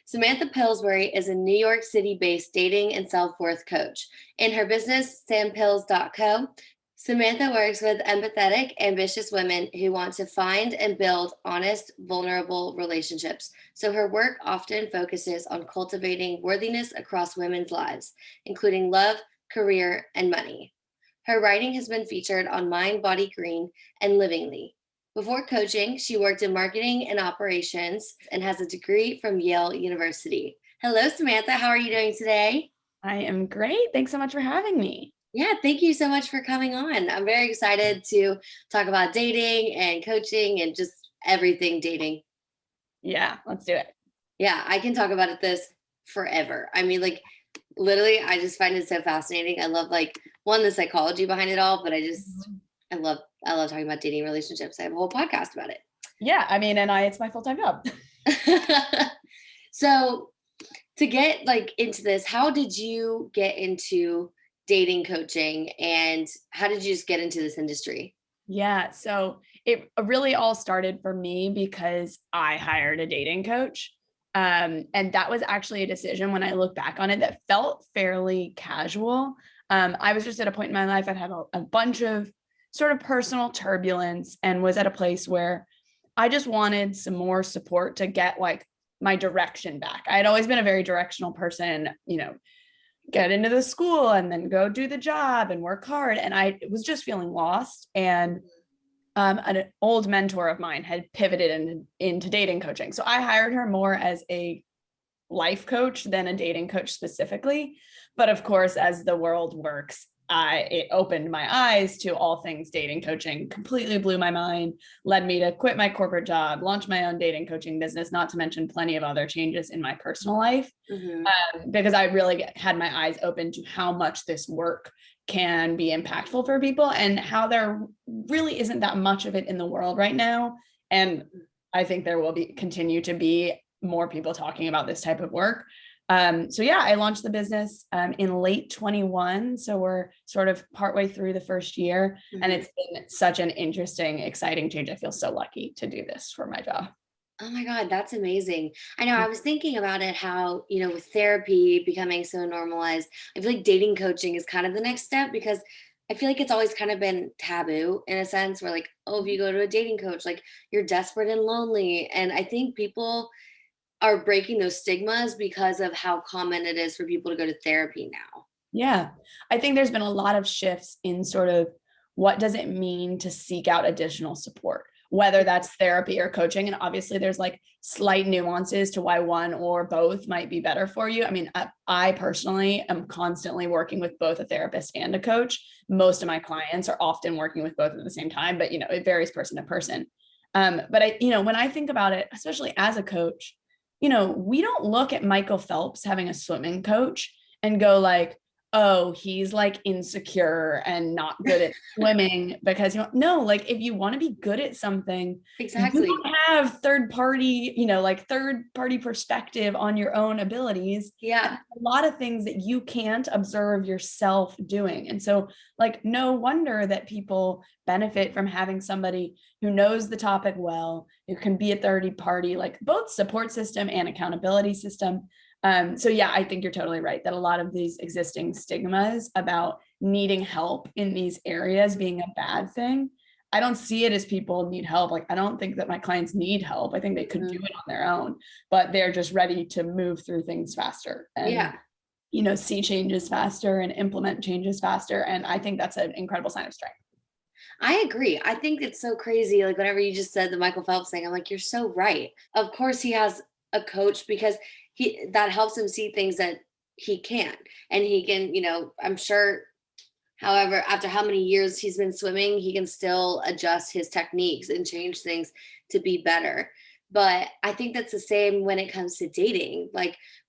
Samantha Pillsbury is a New York City-based dating and self-worth coach. In her business, sampills.co, Samantha works with empathetic, ambitious women who want to find and build honest, vulnerable relationships. So her work often focuses on cultivating worthiness across women's lives, including love, career, and money. Her writing has been featured on mindbodygreen and Livingly. Before coaching, she worked in marketing and operations and has a degree from Yale University. Hello, Samantha. How are you doing today? I am great. Thanks so much for having me. Yeah, thank you so much for coming on. I'm very excited to talk about dating and coaching and just everything dating. Yeah, let's do it. Yeah, I can talk about this forever. I mean, like literally, I just find it so fascinating. I love one, the psychology behind it all, but I love talking about dating relationships. I have a whole podcast about it. Yeah, I mean, it's my full-time job. So to get into this, how did you get into dating coaching and how did you just get into this industry? Yeah, so it really all started for me because I hired a dating coach. And that was actually a decision when I look back on it that felt fairly casual. I was just at a point in my life, I'd had a bunch of sort of personal turbulence and was at a place where I just wanted some more support to get my direction back. I had always been a very directional person, get into the school and then go do the job and work hard. And I was just feeling lost. And an old mentor of mine had pivoted into dating coaching. So I hired her more as a life coach than a dating coach specifically. But of course, as the world works, it opened my eyes to all things dating coaching, completely blew my mind, led me to quit my corporate job, launch my own dating coaching business, not to mention plenty of other changes in my personal life, because I really had my eyes open to how much this work can be impactful for people and how there really isn't that much of it in the world right now. And I think there will continue to be more people talking about this type of work. So yeah, I launched the business in late 21. So we're sort of partway through the first year, and it's been such an interesting, exciting change. I feel so lucky to do this for my job. Oh my God, that's amazing. I know I was thinking about it, how, with therapy becoming so normalized, I feel like dating coaching is kind of the next step because I feel like it's always kind of been taboo in a sense where oh, if you go to a dating coach, you're desperate and lonely. And I think people are breaking those stigmas because of how common it is for people to go to therapy now. Yeah, I think there's been a lot of shifts in sort of what does it mean to seek out additional support, whether that's therapy or coaching. And obviously there's slight nuances to why one or both might be better for you. I mean, I personally am constantly working with both a therapist and a coach. Most of my clients are often working with both at the same time, but it varies person to person. But when I think about it, especially as a coach, we don't look at Michael Phelps having a swimming coach and go oh, he's insecure and not good at swimming because no, if you want to be good at something, exactly, you don't have third party perspective on your own abilities. Yeah, a lot of things that you can't observe yourself doing. And so no wonder that people benefit from having somebody who knows the topic well, who can be a third party, both support system and accountability system. So yeah, I think you're totally right that a lot of these existing stigmas about needing help in these areas being a bad thing, I don't see it as people need help. I don't think that my clients need help. I think they could do it on their own, but they're just ready to move through things faster and, see changes faster and implement changes faster. And I think that's an incredible sign of strength. I agree. I think it's so crazy. Whenever you just said the Michael Phelps thing, I'm you're so right. Of course he has a coach because that helps him see things that he can't. And he can, I'm sure, however, after how many years he's been swimming, he can still adjust his techniques and change things to be better. But I think that's the same when it comes to dating.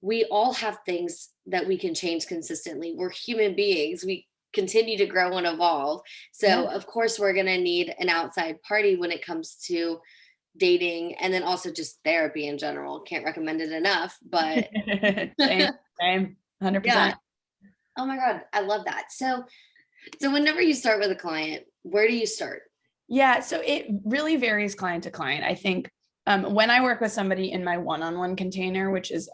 We all have things that we can change consistently. We're human beings. We continue to grow and evolve. So of course we're going to need an outside party when it comes to dating, and then also just therapy in general. Can't recommend it enough, but same 100%. Yeah. Oh my God, I love that. So whenever you start with a client, where do you start? Yeah, so it really varies client to client. I think When I work with somebody in my one-on-one container, which is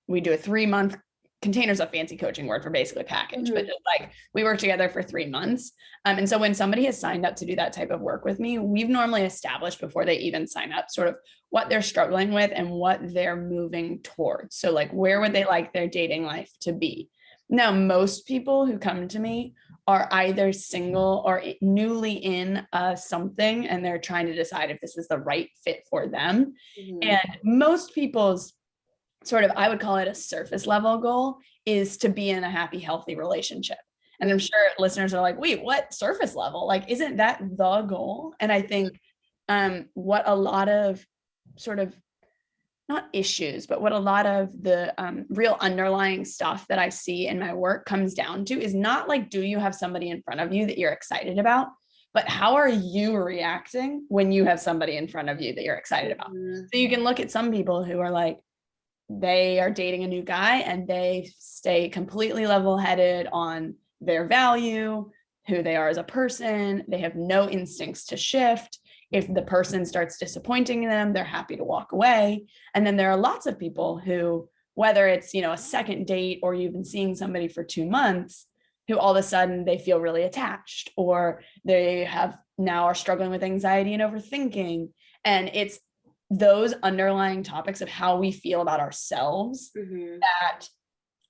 we do a 3-month container's a fancy coaching word for basically package, but just like we work together for 3 months. And so when somebody has signed up to do that type of work with me, we've normally established before they even sign up sort of what they're struggling with and what they're moving towards. So like, where would they like their dating life to be? Now, most people who come to me are either single or newly in something, and they're trying to decide if this is the right fit for them. And most people's sort of, I would call it a surface level goal, is to be in a happy, healthy relationship. And I'm sure listeners are like, wait, what surface level? Like, isn't that the goal? And I think what a lot of sort of, not issues, but what a lot of the real underlying stuff that I see in my work comes down to is not like, do you have somebody in front of you that you're excited about, but how are you reacting when you have somebody in front of you that you're excited about? So you can look at some people who are like, they are dating a new guy and they stay completely level-headed on their value, who they are as a person. They have no instincts to shift. If the person starts disappointing them, they're happy to walk away. And then there are lots of people who, whether it's, a second date or you've been seeing somebody for 2 months, who all of a sudden they feel really attached, or they have now are struggling with anxiety and overthinking. And it's those underlying topics of how we feel about ourselves that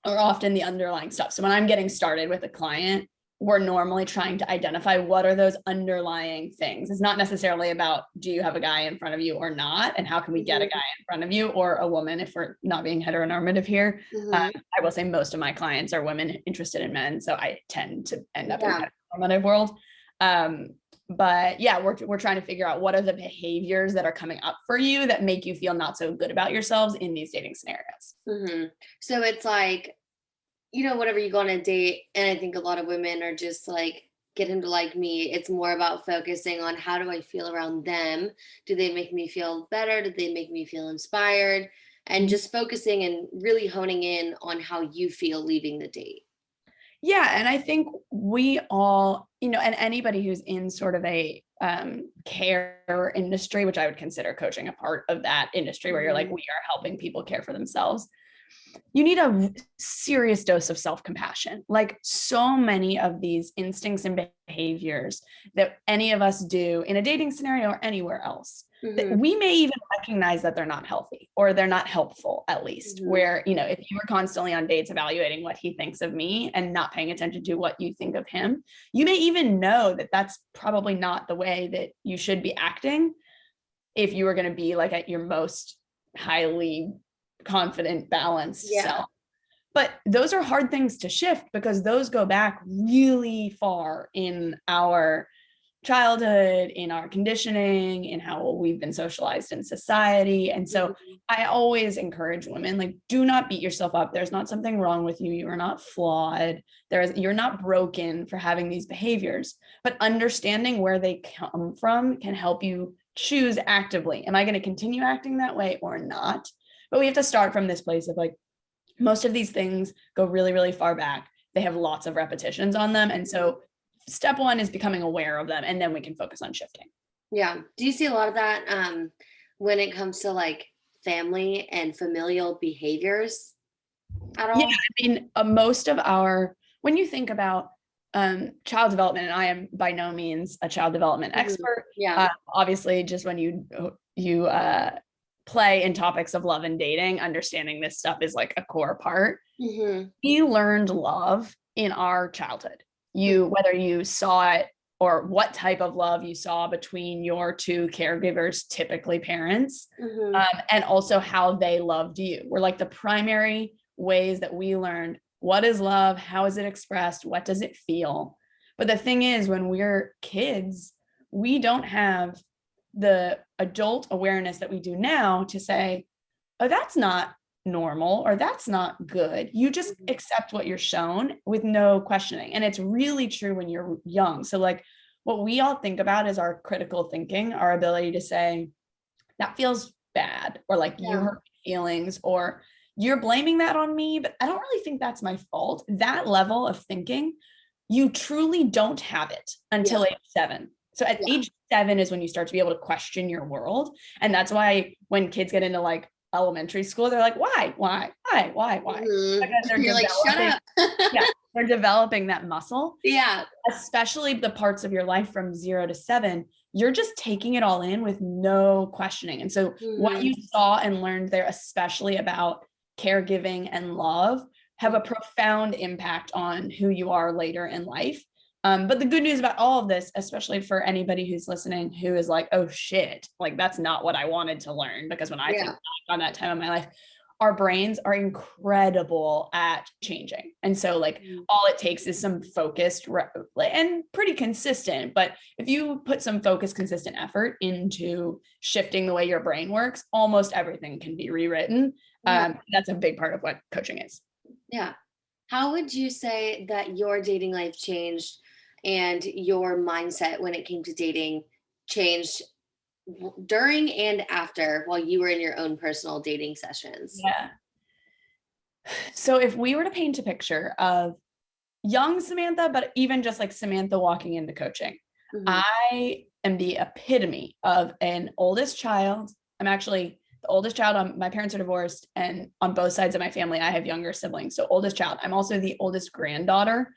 are often the underlying stuff. So when I'm getting started with a client, we're normally trying to identify what are those underlying things. It's not necessarily about, do you have a guy in front of you or not? And how can we get a guy in front of you, or a woman, if we're not being heteronormative here. I will say most of my clients are women interested in men. So I tend to end up in the heteronormative world. But yeah, we're trying to figure out what are the behaviors that are coming up for you that make you feel not so good about yourselves in these dating scenarios. So it's like, whenever you go on a date, and I think a lot of women are just like, get him to like me. It's more about focusing on, how do I feel around them? Do they make me feel better? Do they make me feel inspired? And just focusing and really honing in on how you feel leaving the date. Yeah. And I think we all, and anybody who's in sort of a care industry, which I would consider coaching a part of that industry, where you're like, we are helping people care for themselves. You need a serious dose of self-compassion. Like, so many of these instincts and behaviors that any of us do in a dating scenario or anywhere else, that we may even recognize that they're not healthy, or they're not helpful, at least. Where, if you were constantly on dates evaluating what he thinks of me and not paying attention to what you think of him, you may even know that that's probably not the way that you should be acting if you were going to be like at your most highly confident, balanced self. But those are hard things to shift, because those go back really far in our childhood, in our conditioning, in how we've been socialized in society. And so I always encourage women, like, do not beat yourself up. There's not something wrong with you. You are not flawed. You're not broken for having these behaviors, but understanding where they come from can help you choose actively. Am I going to continue acting that way or not? But we have to start from this place of like, most of these things go really, really far back. They have lots of repetitions on them. And so step one is becoming aware of them, and then we can focus on shifting. Yeah. Do you see a lot of that when it comes to like family and familial behaviors at all? Yeah. I mean, most of when you think about child development, and I am by no means a child development expert. Obviously, just when you play in topics of love and dating, understanding this stuff is like a core part. We learned love in our childhood. Whether you saw it, or what type of love you saw between your two caregivers, typically parents, and also how they loved you, were like the primary ways that we learned what is love, how is it expressed, what does it feel. But the thing is, when we're kids, we don't have the adult awareness that we do now to say, oh, that's not normal, or that's not good. You just accept what you're shown with no questioning. And it's really true when you're young. So like, what we all think about is our critical thinking, our ability to say, that feels bad, or like, you hurt my feelings, or you're blaming that on me, but I don't really think that's my fault. That level of thinking, you truly don't have it until age 7. So at age 7 is when you start to be able to question your world. And that's why when kids get into like elementary school, they're like, why? Mm-hmm. Because they're You're like, shut up. yeah, they're developing that muscle. Yeah. Especially the parts of your life from 0 to 7, you're just taking it all in with no questioning. And so what you saw and learned there, especially about caregiving and love, have a profound impact on who you are later in life. But the good news about all of this, especially for anybody who's listening, who is like, oh shit, like that's not what I wanted to learn. Because when I think back on that time of my life, our brains are incredible at changing. And so like all it takes is some focused and pretty consistent, but if you put some focused, consistent effort into shifting the way your brain works, almost everything can be rewritten. That's a big part of what coaching is. Yeah. How would you say that your dating life changed and your mindset when it came to dating changed during and after while you were in your own personal dating sessions? Yeah. So if we were to paint a picture of young Samantha, but even just like Samantha walking into coaching, I am the epitome of an oldest child. I'm actually the oldest child. My parents are divorced, and on both sides of my family, I have younger siblings. So oldest child. I'm also the oldest granddaughter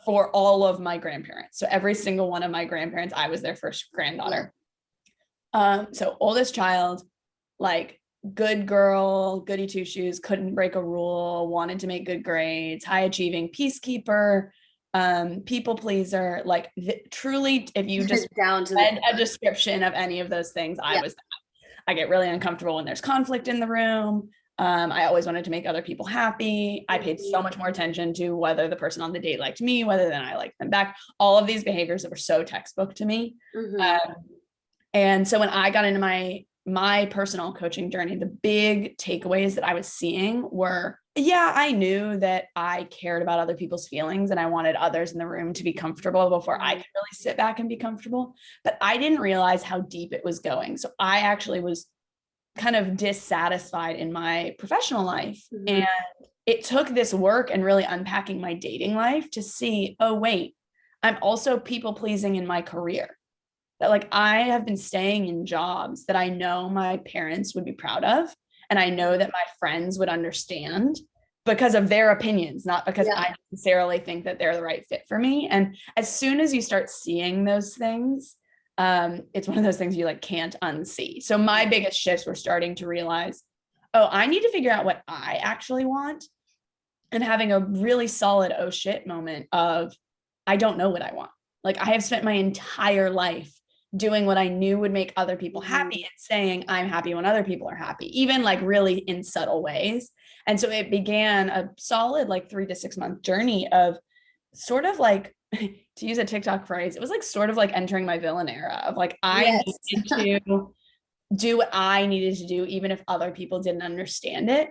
for all of my grandparents. So every single one of my grandparents, I was their first granddaughter. So oldest child, like good girl, goody two shoes, couldn't break a rule, wanted to make good grades, high achieving, peacekeeper, people pleaser, like truly, if you just down to read a description of any of those things, I was that. I get really uncomfortable when there's conflict in the room. I always wanted to make other people happy. I paid so much more attention to whether the person on the date liked me, whether than I liked them back. All of these behaviors that were so textbook to me. And so when I got into my personal coaching journey, the big takeaways that I was seeing were, I knew that I cared about other people's feelings and I wanted others in the room to be comfortable before I could really sit back and be comfortable. But I didn't realize how deep it was going. So I actually was kind of dissatisfied in my professional life. And it took this work and really unpacking my dating life to see, oh, wait, I'm also people pleasing in my career. That like I have been staying in jobs that I know my parents would be proud of. And I know that my friends would understand because of their opinions, not because I necessarily think that they're the right fit for me. And as soon as you start seeing those things, it's one of those things you like can't unsee. So my biggest shifts were starting to realize, oh, I need to figure out what I actually want, and having a really solid oh shit moment of, I don't know what I want. Like I have spent my entire life doing what I knew would make other people happy and saying I'm happy when other people are happy, even like really in subtle ways. And so it began a solid like 3 to 6 month journey of sort of like, to use a TikTok phrase, it was like sort of like entering my villain era of like, I needed to do what I needed to do, even if other people didn't understand it.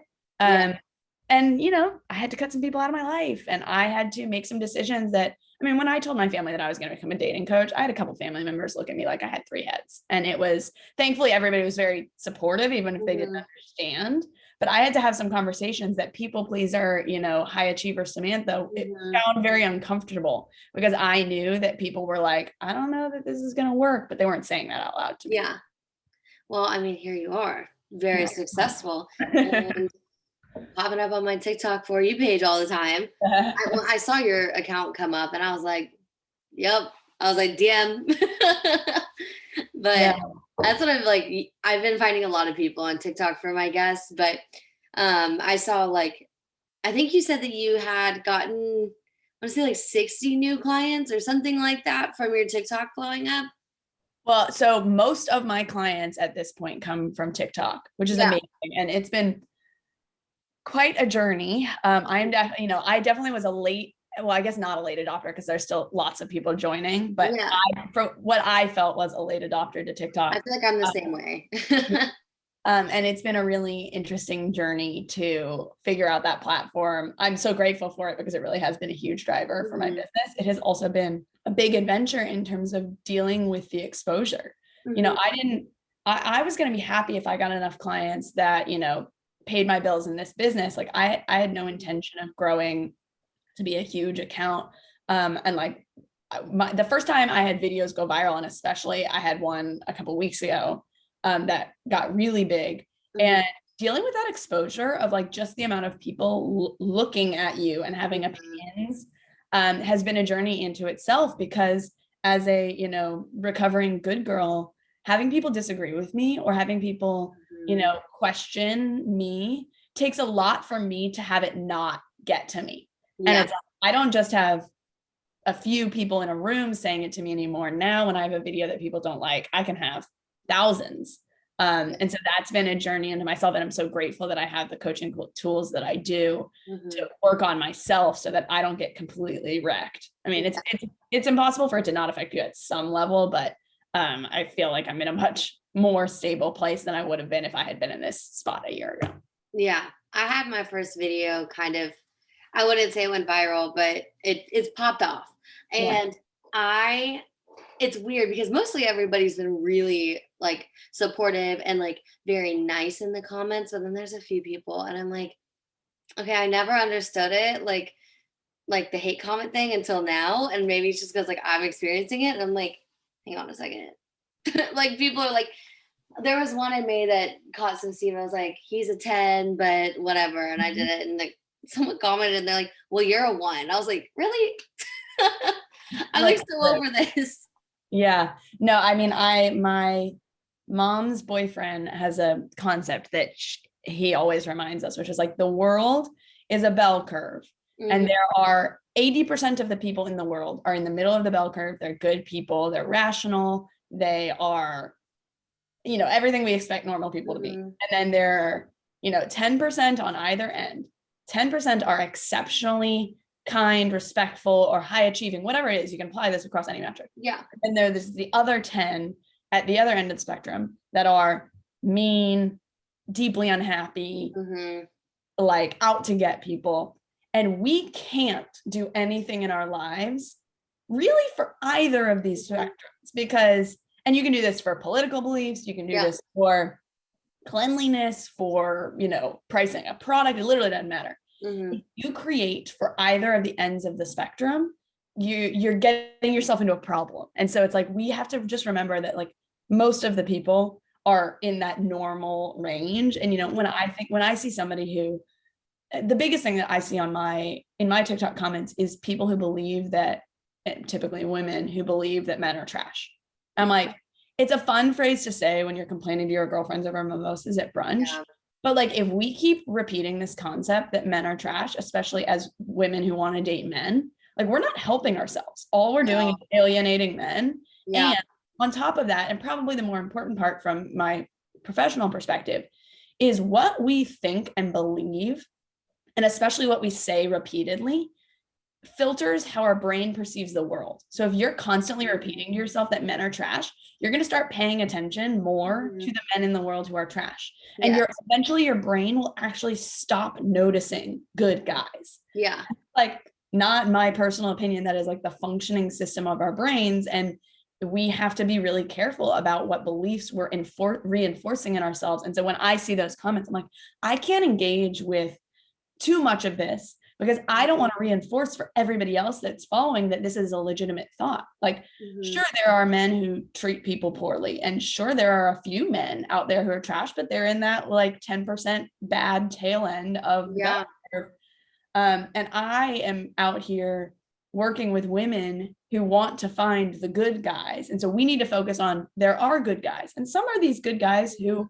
And, you know, I had to cut some people out of my life and I had to make some decisions that, I mean, when I told my family that I was going to become a dating coach, I had a couple family members look at me like I had 3 heads. And it was, thankfully, everybody was very supportive, even if they didn't understand. But I had to have some conversations that people pleaser, you know, high achiever Samantha, it found very uncomfortable because I knew that people were like, I don't know that this is going to work, but they weren't saying that out loud to me. Yeah. Well, I mean, here you are, very successful. And popping up on my TikTok For You page all the time. I saw your account come up and I was like, yep. I was like, DM. But that's what I've been finding a lot of people on TikTok for my guests. But I saw like, I think you said that you had gotten, I want to say like 60 new clients or something like that from your TikTok blowing up. Well, so most of my clients at this point come from TikTok, which is amazing. And it's been quite a journey. I definitely was I guess not a late adopter because there's still lots of people joining, but for what I felt was a late adopter to TikTok. I feel like I'm the same way. And it's been a really interesting journey to figure out that platform. I'm so grateful for it because it really has been a huge driver for my business. It has also been a big adventure in terms of dealing with the exposure. You know, I was going to be happy if I got enough clients that, you know, paid my bills in this business. Like I had no intention of growing to be a huge account and like the first time I had videos go viral, and especially I had one a couple weeks ago that got really big. And dealing with that exposure of like just the amount of people looking at you and having opinions has been a journey into itself, because as a, you know, recovering good girl, having people disagree with me or having people, you know, question me takes a lot for me to have it not get to me. And it's, I don't just have a few people in a room saying it to me anymore. Now, when I have a video that people don't like, I can have thousands. And so that's been a journey into myself. And I'm so grateful that I have the coaching tools that I do to work on myself so that I don't get completely wrecked. I mean, it's impossible for it to not affect you at some level, but I feel like I'm in a much more stable place than I would have been if I had been in this spot a year ago. Yeah. I had my first video kind of, I wouldn't say it went viral, but it's popped off. And it's weird because mostly everybody's been really like supportive and like very nice in the comments, but then there's a few people and I'm like, okay, I never understood it, like the hate comment thing until now. And maybe it's just because like I'm experiencing it and I'm like, hang on a second. Like people are like, there was one I made that caught some steam. I was like, he's a 10, but whatever. And I did it and like someone commented and they're like, well, you're a 1. I was like, really? I'm like so over this. Yeah. No, I mean, my mom's boyfriend has a concept that he always reminds us, which is like the world is a bell curve. And there are 80% of the people in the world are in the middle of the bell curve. They're good people. They're rational. They are, you know, everything we expect normal people to be. And then there are, you know, 10% on either end. 10% are exceptionally kind, respectful, or high achieving, whatever it is. You can apply this across any metric. Yeah. And there's the other 10 at the other end of the spectrum that are mean, deeply unhappy, like out to get people. And we can't do anything in our lives really for either of these spectrums, because, and you can do this for political beliefs, you can do this for cleanliness, for, you know, pricing a product, it literally doesn't matter. If you create for either of the ends of the spectrum, you're getting yourself into a problem. And so it's like, we have to just remember that like most of the people are in that normal range. And, you know, when I see somebody who, the biggest thing that I see in my TikTok comments is people who believe that, typically women who believe that men are trash. I'm like, it's a fun phrase to say when you're complaining to your girlfriends over mimosas at brunch. But like, if we keep repeating this concept that men are trash, especially as women who want to date men, like we're not helping ourselves. All we're doing is alienating men. And on top of that, and probably the more important part from my professional perspective, is what we think and believe, and especially what we say repeatedly, filters how our brain perceives the world. So if you're constantly repeating to yourself that men are trash, you're going to start paying attention more to the men in the world who are trash. And eventually your brain will actually stop noticing good guys. Yeah. Like, not my personal opinion, that is like the functioning system of our brains. And we have to be really careful about what beliefs we're reinforcing in ourselves. And so when I see those comments, I'm like, I can't engage with too much of this, because I don't want to reinforce for everybody else that's following that this is a legitimate thought. Like, sure, there are men who treat people poorly, and sure, there are a few men out there who are trash, but they're in that like 10% bad tail end of the curve. And I am out here working with women who want to find the good guys. And so we need to focus on, there are good guys, and some are these good guys who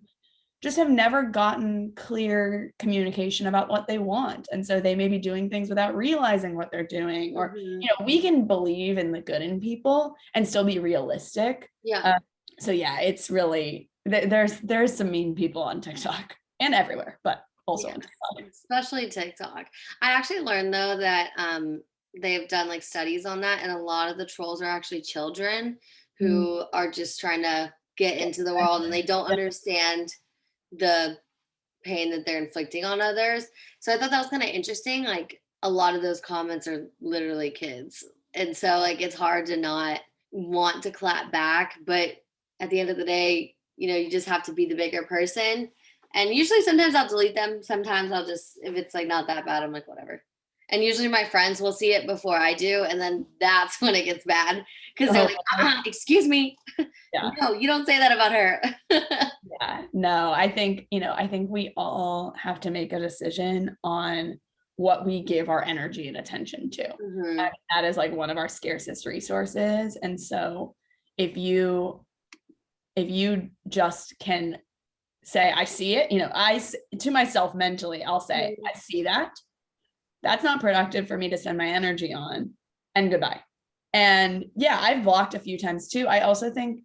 just have never gotten clear communication about what they want. And so they may be doing things without realizing what they're doing, or, you know, we can believe in the good in people and still be realistic. So yeah, it's really, there's some mean people on TikTok and everywhere, but also on TikTok. Especially TikTok. I actually learned though that they've done like studies on that, and a lot of the trolls are actually children who are just trying to get into the world, and they don't understand the pain that they're inflicting on others. So I thought that was kind of interesting. Like, a lot of those comments are literally kids. And so like, it's hard to not want to clap back, but at the end of the day, you know, you just have to be the bigger person. And usually sometimes I'll delete them. Sometimes I'll just, if it's like not that bad, I'm like, whatever. And usually my friends will see it before I do. And then that's when it gets bad because they're Oh, like, excuse me. yeah. No, you don't say that about her. Yeah, no, I think, I think we all have to make a decision on what we give our energy and attention to. Hmm. That is like one of our scarcest resources. And so if you just can say, I see it, to myself mentally, I'll say, I see that. That's not productive for me to spend my energy on, and goodbye. And yeah, I've blocked a few times too. I also think,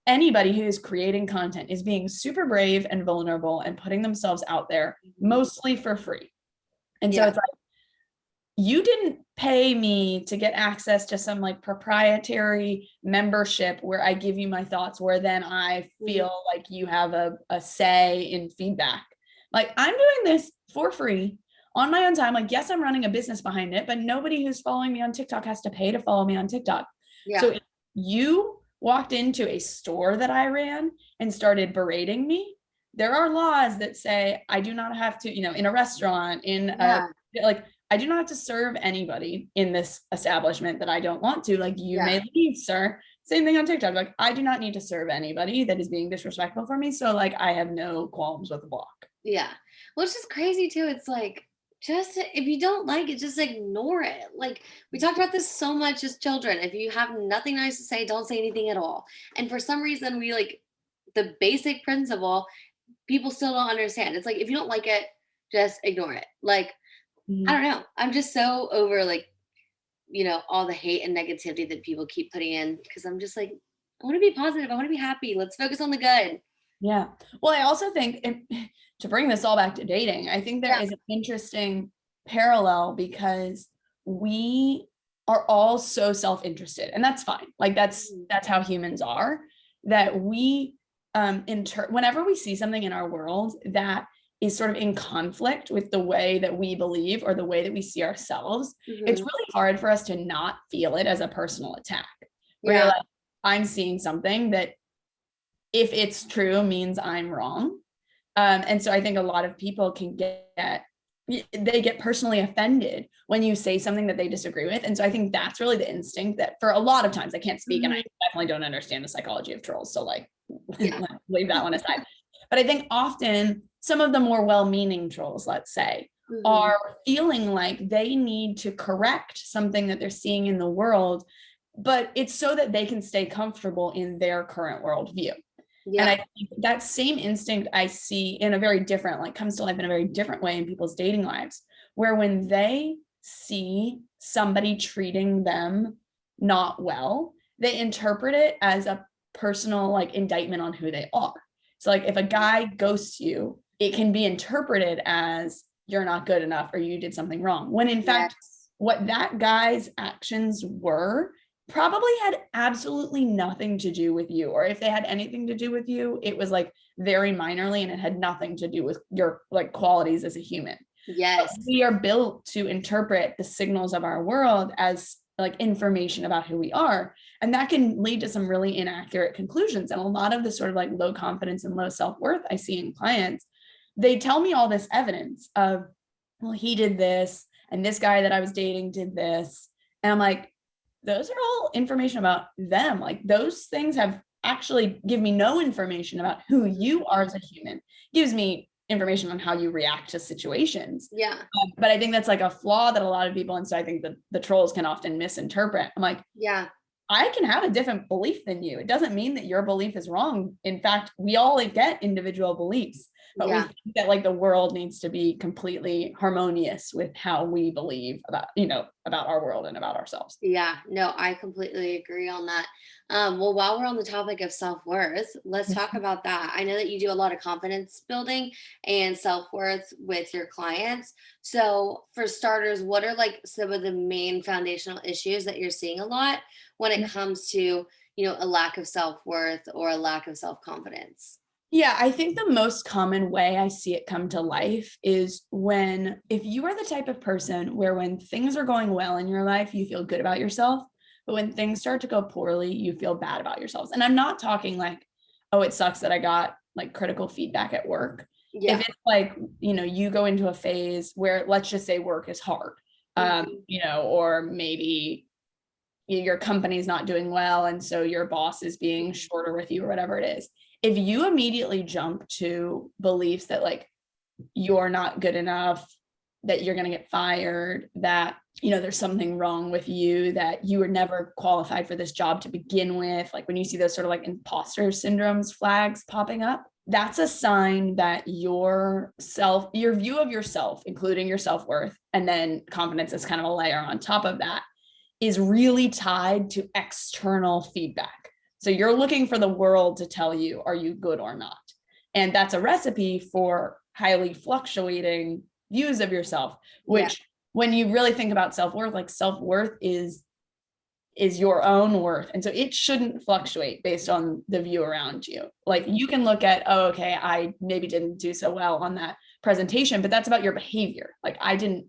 anybody who is creating content is being super brave and vulnerable and putting themselves out there mostly for free. And so Yeah. it's like, you didn't pay me to get access to some like proprietary membership where I give you my thoughts, where then I feel like you have a say in feedback. Like, I'm doing this for free on my own time. Like, yes, I'm running a business behind it, but nobody who's following me on TikTok has to pay to follow me on TikTok. Yeah. So if you walked into a store that I ran and started berating me, there are laws that say I do not have to, in a restaurant, like, I do not have to serve anybody in this establishment that I don't want to. Like, you may leave, sir. Same thing on TikTok. Like, I do not need to serve anybody that is being disrespectful for me. So like, I have no qualms with the block. Yeah. Well, it's just crazy too. It's like, just if you don't like it, just ignore it. Like, we talked about this so much as children. If you have nothing nice to say, don't say anything at all. And for some reason, we like the basic principle, people still don't understand. It's like, if you don't like it, just ignore it. Like, I don't know. I'm just so over like, all the hate and negativity that people keep putting in, because I'm just like, I want to be positive. I want to be happy. Let's focus on the good. Yeah. Well, I also think to bring this all back to dating, I think there Yeah. is an interesting parallel, because we are all so self-interested, and that's fine. Like, that's how humans are, that we whenever we see something in our world that is sort of in conflict with the way that we believe or the way that we see ourselves, it's really hard for us to not feel it as a personal attack. Where you're like, I'm seeing something that, if it's true, means I'm wrong. And so I think a lot of people get personally offended when you say something that they disagree with. And so I think that's really the instinct that, for a lot of times, I can't speak and I definitely don't understand the psychology of trolls. So like, leave that one aside. But I think often some of the more well-meaning trolls, let's say, are feeling like they need to correct something that they're seeing in the world, but it's so that they can stay comfortable in their current worldview. And I think that same instinct I see in a very different, like, comes to life in a very different way in people's dating lives, where when they see somebody treating them not well, they interpret it as a personal like indictment on who they are. So like, if a guy ghosts you, it can be interpreted as you're not good enough or you did something wrong, when in fact, what that guy's actions were probably had absolutely nothing to do with you. Or if they had anything to do with you, it was like very minorly, and it had nothing to do with your like qualities as a human. But we are built to interpret the signals of our world as like information about who we are. And that can lead to some really inaccurate conclusions. And a lot of the sort of like low confidence and low self-worth I see in clients, they tell me all this evidence of, well, he did this, and this guy that I was dating did this. And I'm like, those are all information about them. Like, those things have actually give me no information about who you are as a human. It gives me information on how you react to situations. But I think that's like a flaw that a lot of people, and so I think that the trolls can often misinterpret. I'm like, I can have a different belief than you. It doesn't mean that your belief is wrong. In fact, we all get individual beliefs, but we think that like the world needs to be completely harmonious with how we believe about, about our world and about ourselves. Yeah, no, I completely agree on that. Well, while we're on the topic of self-worth, let's talk about that. I know that you do a lot of confidence building and self-worth with your clients. So for starters, what are like some of the main foundational issues that you're seeing a lot when it comes to, a lack of self-worth or a lack of self-confidence? Yeah, I think the most common way I see it come to life is if you are the type of person where when things are going well in your life, you feel good about yourself, but when things start to go poorly, you feel bad about yourselves. And I'm not talking like, oh, it sucks that I got like critical feedback at work. If Yeah. it's like, you go into a phase where, let's just say, work is hard, or maybe your company's not doing well, and so your boss is being shorter with you or whatever it is. If you immediately jump to beliefs that like you're not good enough, that you're going to get fired, that, there's something wrong with you, that you were never qualified for this job to begin with, like when you see those sort of like imposter syndromes flags popping up, that's a sign that your view of yourself, including your self-worth, and then confidence is kind of a layer on top of that, is really tied to external feedback. So you're looking for the world to tell you, are you good or not? And that's a recipe for highly fluctuating views of yourself, which when you really think about self-worth, like self-worth is your own worth. And so it shouldn't fluctuate based on the view around you. Like you can look at, oh, okay, I maybe didn't do so well on that presentation, but that's about your behavior. Like I didn't,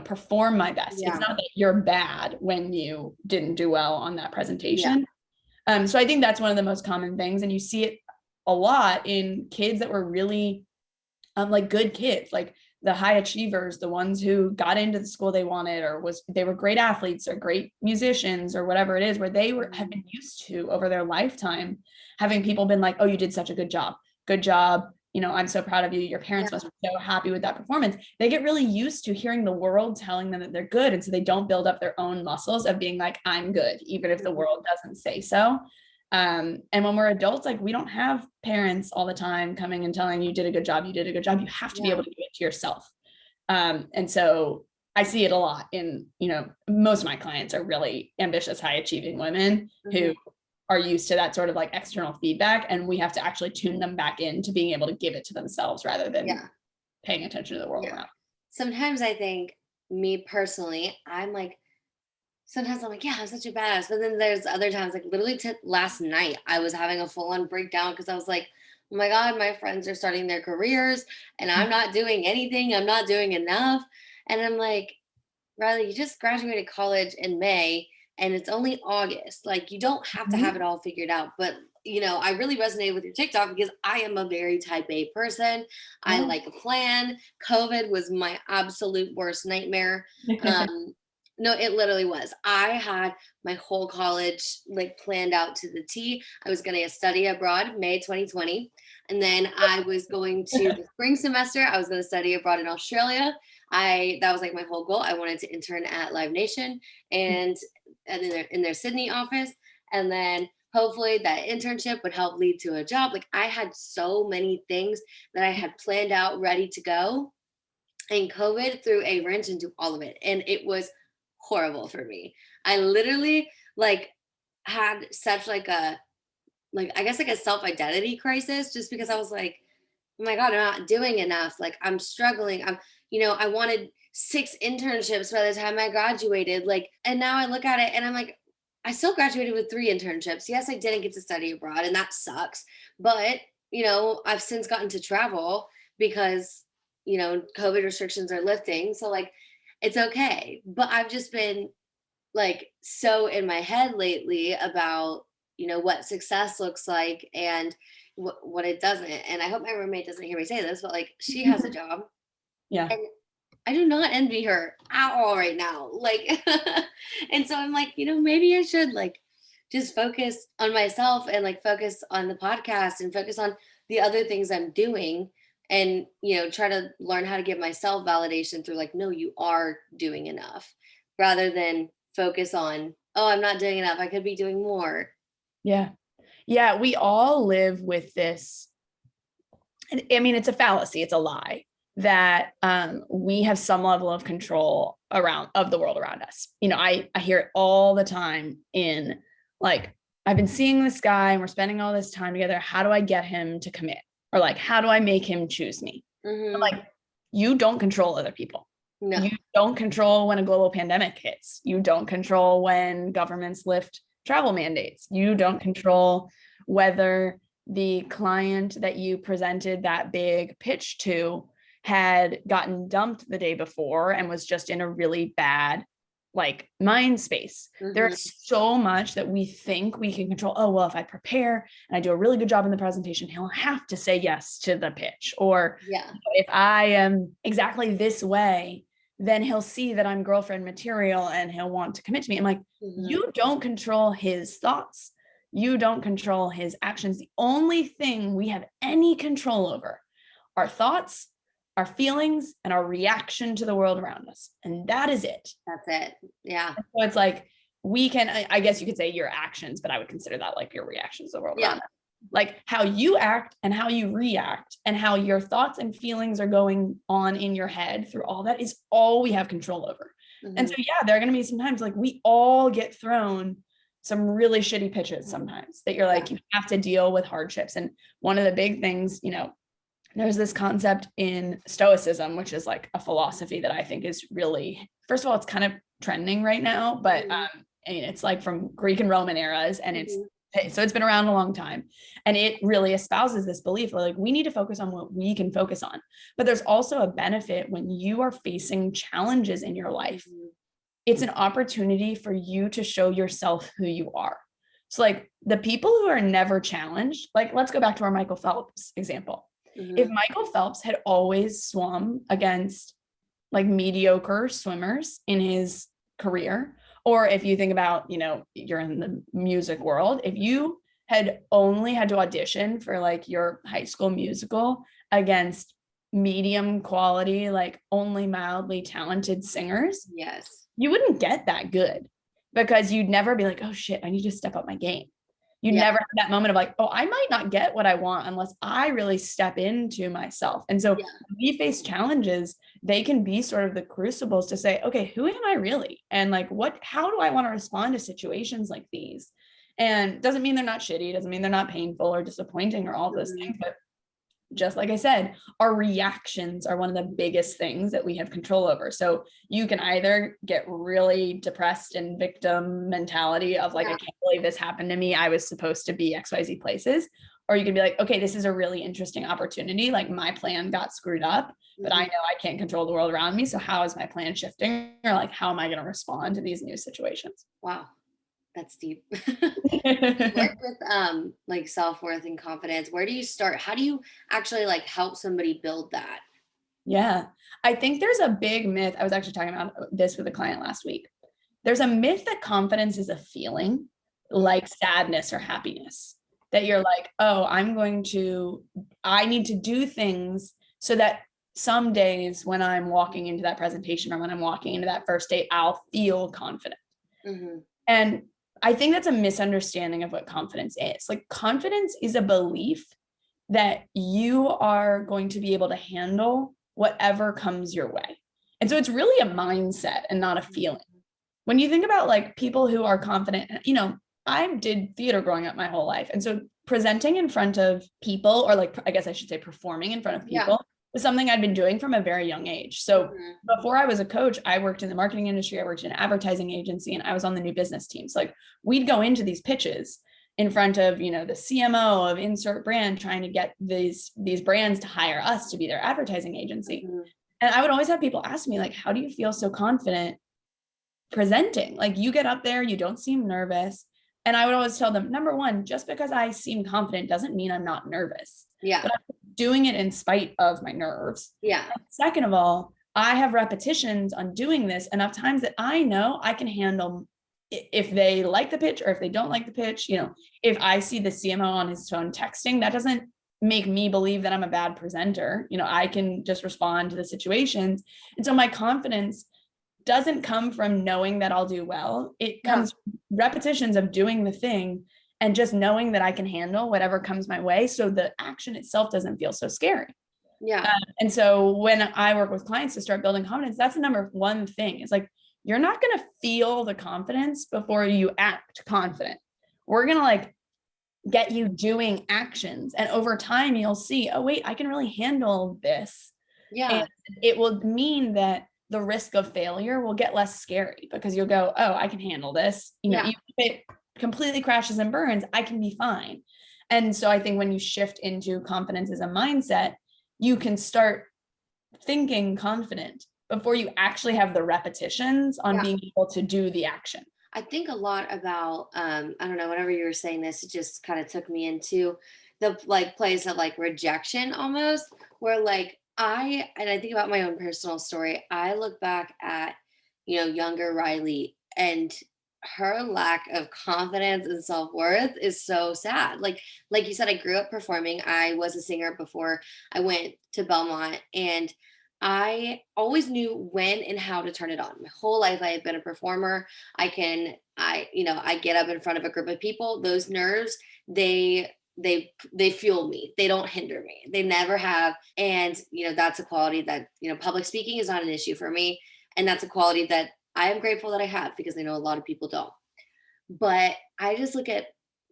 perform my best. It's not that you're bad when you didn't do well on that presentation. So I think that's one of the most common things. And you see it a lot in kids that were really like good kids, like the high achievers, the ones who got into the school they wanted, or they were great athletes or great musicians or whatever it is, where they have been used to over their lifetime having people been like, oh, you did such a good job. I'm so proud of you. Your parents must be so happy with that performance. They get really used to hearing the world telling them that they're good. And so they don't build up their own muscles of being like, I'm good, even if the world doesn't say so. And when we're adults, like we don't have parents all the time coming and telling you did a good job, you did a good job. You have to be able to do it to yourself. And so I see it a lot in, most of my clients are really ambitious, high achieving women who are used to that sort of like external feedback. And we have to actually tune them back into being able to give it to themselves rather than paying attention to the world around. Sometimes I think, me personally, sometimes I'm like, yeah, I'm such a badass. But then there's other times, like literally last night, I was having a full on breakdown because I was like, oh my God, my friends are starting their careers and I'm not doing anything. I'm not doing enough. And I'm like, Riley, you just graduated college in May and it's only August. Like, you don't have to have it all figured out. But, I really resonated with your TikTok because I am a very type A person. I like a plan. COVID was my absolute worst nightmare. No, it literally was. I had my whole college like planned out to the T. I was going to study abroad May 2020. And then I was going to the spring semester. I was going to study abroad in Australia. That was like my whole goal. I wanted to intern at Live Nation and in their Sydney office. And then hopefully that internship would help lead to a job. Like I had so many things that I had planned out, ready to go. And COVID threw a wrench into all of it. And it was horrible for me. I literally like had such like a I guess like a self-identity crisis, just because I was like, oh my God, I'm not doing enough. Like I'm struggling. I wanted 6 internships by the time I graduated. Like, and now I look at it and I'm like, I still graduated with 3 internships. Yes, I didn't get to study abroad and that sucks. But, I've since gotten to travel because, COVID restrictions are lifting. So like, it's okay. But I've just been like so in my head lately about, what success looks like and what it doesn't. And I hope my roommate doesn't hear me say this, but like she has a job. Yeah. And I do not envy her at all right now. Like, and so I'm like, maybe I should like just focus on myself and like focus on the podcast and focus on the other things I'm doing and, try to learn how to give myself validation through like, no, you are doing enough rather than focus on, oh, I'm not doing enough. I could be doing more. Yeah. Yeah. We all live with this. I mean, it's a fallacy. It's a lie that we have some level of control of the world around us. I hear it all the time in like, I've been seeing this guy and we're spending all this time together. How do I get him to commit? Or like, how do I make him choose me? Like, you don't control other people. No. You don't control when a global pandemic hits. You don't control when governments lift travel mandates. You don't control whether the client that you presented that big pitch to had gotten dumped the day before and was just in a really bad like mind space. There's so much that we think we can control. Oh, well, if I prepare and I do a really good job in the presentation, he'll have to say yes to the pitch. Or if I am exactly this way, then he'll see that I'm girlfriend material and he'll want to commit to me. I'm like, you don't control his thoughts. You don't control his actions. The only thing we have any control over are thoughts, our feelings, and our reaction to the world around us. And that is it. That's it. Yeah. So it's like, we can, I guess you could say your actions, but I would consider that like your reactions to the world around us. Like how you act and how you react and how your thoughts and feelings are going on in your head through all that is all we have control over. And so, yeah, there are going to be some times like we all get thrown some really shitty pitches sometimes that you're like, you have to deal with hardships. And one of the big things, you know, there's this concept in Stoicism, which is like a philosophy that I think is really, first of all, it's kind of trending right now, but I mean, it's like from Greek and Roman eras, and so it's been around a long time. And it really espouses this belief where like, we need to focus on what we can focus on. But there's also a benefit when you are facing challenges in your life. It's an opportunity for you to show yourself who you are. So like the people who are never challenged, like let's go back to our Michael Phelps example. If Michael Phelps had always swum against like mediocre swimmers in his career, or if you think about, you know, you're in the music world, if you had only had to audition for like your high school musical against medium quality, like only mildly talented singers, you wouldn't get that good, because you'd never be like, oh shit, I need to step up my game. You never have that moment of like, oh, I might not get what I want unless I really step into myself. And so when we face challenges, they can be sort of the crucibles to say, okay, who am I really? And like, how do I want to respond to situations like these? And it doesn't mean they're not shitty. It doesn't mean they're not painful or disappointing or all those things. But just like I said, our reactions are one of the biggest things that we have control over. So you can either get really depressed and victim mentality of like, I can't believe this happened to me. I was supposed to be XYZ places. Or you can be like, okay, this is a really interesting opportunity. Like my plan got screwed up, but I know I can't control the world around me. So how is my plan shifting? Or like, how am I going to respond to these new situations? Wow. That's deep. Work with like self-worth and confidence. Where do you start? How do you actually like help somebody build that? Yeah, I think there's a big myth. I was actually talking about this with a client last week. There's a myth that confidence is a feeling like sadness or happiness, that you're like, oh, I need to do things so that some days when I'm walking into that presentation or when I'm walking into that first date, I'll feel confident. And I think that's a misunderstanding of what confidence is. Like confidence is a belief that you are going to be able to handle whatever comes your way. And so it's really a mindset and not a feeling. When you think about like people who are confident, you know, I did theater growing up my whole life. And so presenting in front of people, or like, I guess I should say performing in front of people, was something I'd been doing from a very young age. So before I was a coach, I worked in the marketing industry, I worked in an advertising agency, and I was on the new business teams. Like we'd go into these pitches in front of, you know, the CMO of insert brand, trying to get these brands to hire us to be their advertising agency. And I would always have people ask me like, how do you feel so confident presenting? Like you get up there, you don't seem nervous. And I would always tell them, number one, just because I seem confident doesn't mean I'm not nervous. But I'm doing it in spite of my nerves. And second of all, I have repetitions on doing this enough times that I know I can handle if they like the pitch or if they don't like the pitch. You know, if I see the CMO on his phone texting, that doesn't make me believe that I'm a bad presenter. You know, I can just respond to the situations. And so my confidence doesn't come from knowing that I'll do well. It comes from repetitions of doing the thing and just knowing that I can handle whatever comes my way. So the action itself doesn't feel so scary. And so when I work with clients to start building confidence, that's the number one thing. It's like, you're not going to feel the confidence before you act confident. We're going to like get you doing actions. And over time, you'll see, oh, wait, I can really handle this. And it will mean that the risk of failure will get less scary, because you'll go, oh, I can handle this. You know, even if it completely crashes and burns, I can be fine. And so I think when you shift into confidence as a mindset, you can start thinking confident before you actually have the repetitions on Yeah. being able to do the action. I think a lot about I don't know, whenever you were saying this, it just kind of took me into the like place of like rejection almost, where like I think about my own personal story. I look back at, younger Riley, and her lack of confidence and self-worth is so sad. Like you said, I grew up performing. I was a singer before I went to Belmont, and I always knew when and how to turn it on. My whole life I have been a performer. I get up in front of a group of people. Those nerves, they fuel me. They don't hinder me. They never have. And that's a quality that, public speaking is not an issue for me. And that's a quality that I am grateful that I have, because I know a lot of people don't. But I just look at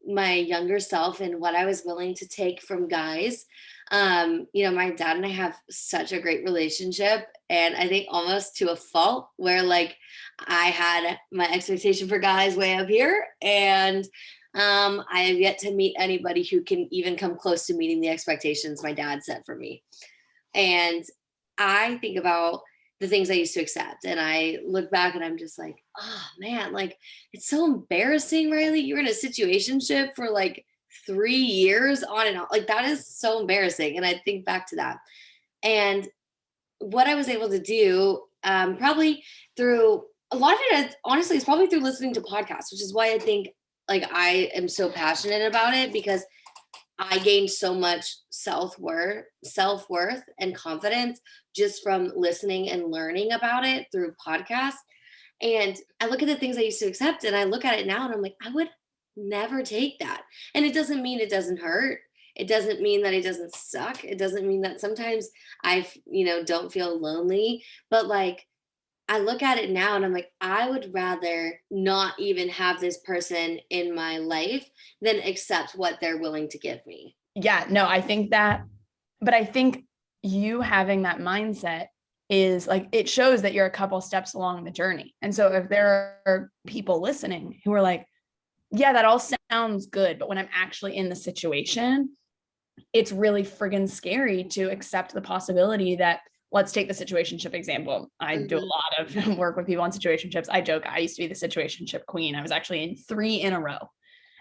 my younger self and what I was willing to take from guys. My dad and I have such a great relationship, and I think almost to a fault, where like I had my expectation for guys way up here, and I have yet to meet anybody who can even come close to meeting the expectations my dad set for me. And I think about the things I used to accept, and I look back and I'm just like, oh man, like it's so embarrassing, Riley. You were in a situationship for like 3 years on and on. Like that is so embarrassing. And I think back to that. And what I was able to do, probably through a lot of it, honestly, is probably through listening to podcasts, which is why I think like I am so passionate about it, because I gained so much self-worth and confidence just from listening and learning about it through podcasts. And I look at the things I used to accept, and I look at it now and I'm like, I would never take that. And it doesn't mean it doesn't hurt. It doesn't mean that it doesn't suck. It doesn't mean that sometimes don't feel lonely, but like I look at it now and I'm like, I would rather not even have this person in my life than accept what they're willing to give me. Yeah, no, I think that, but I think you having that mindset is like, it shows that you're a couple steps along the journey. And so if there are people listening who are like, yeah, that all sounds good, but when I'm actually in the situation, it's really friggin' scary to accept the possibility that, let's take the situationship example. I do a lot of work with people on situationships. I joke, I used to be the situationship queen. I was actually in 3 in a row.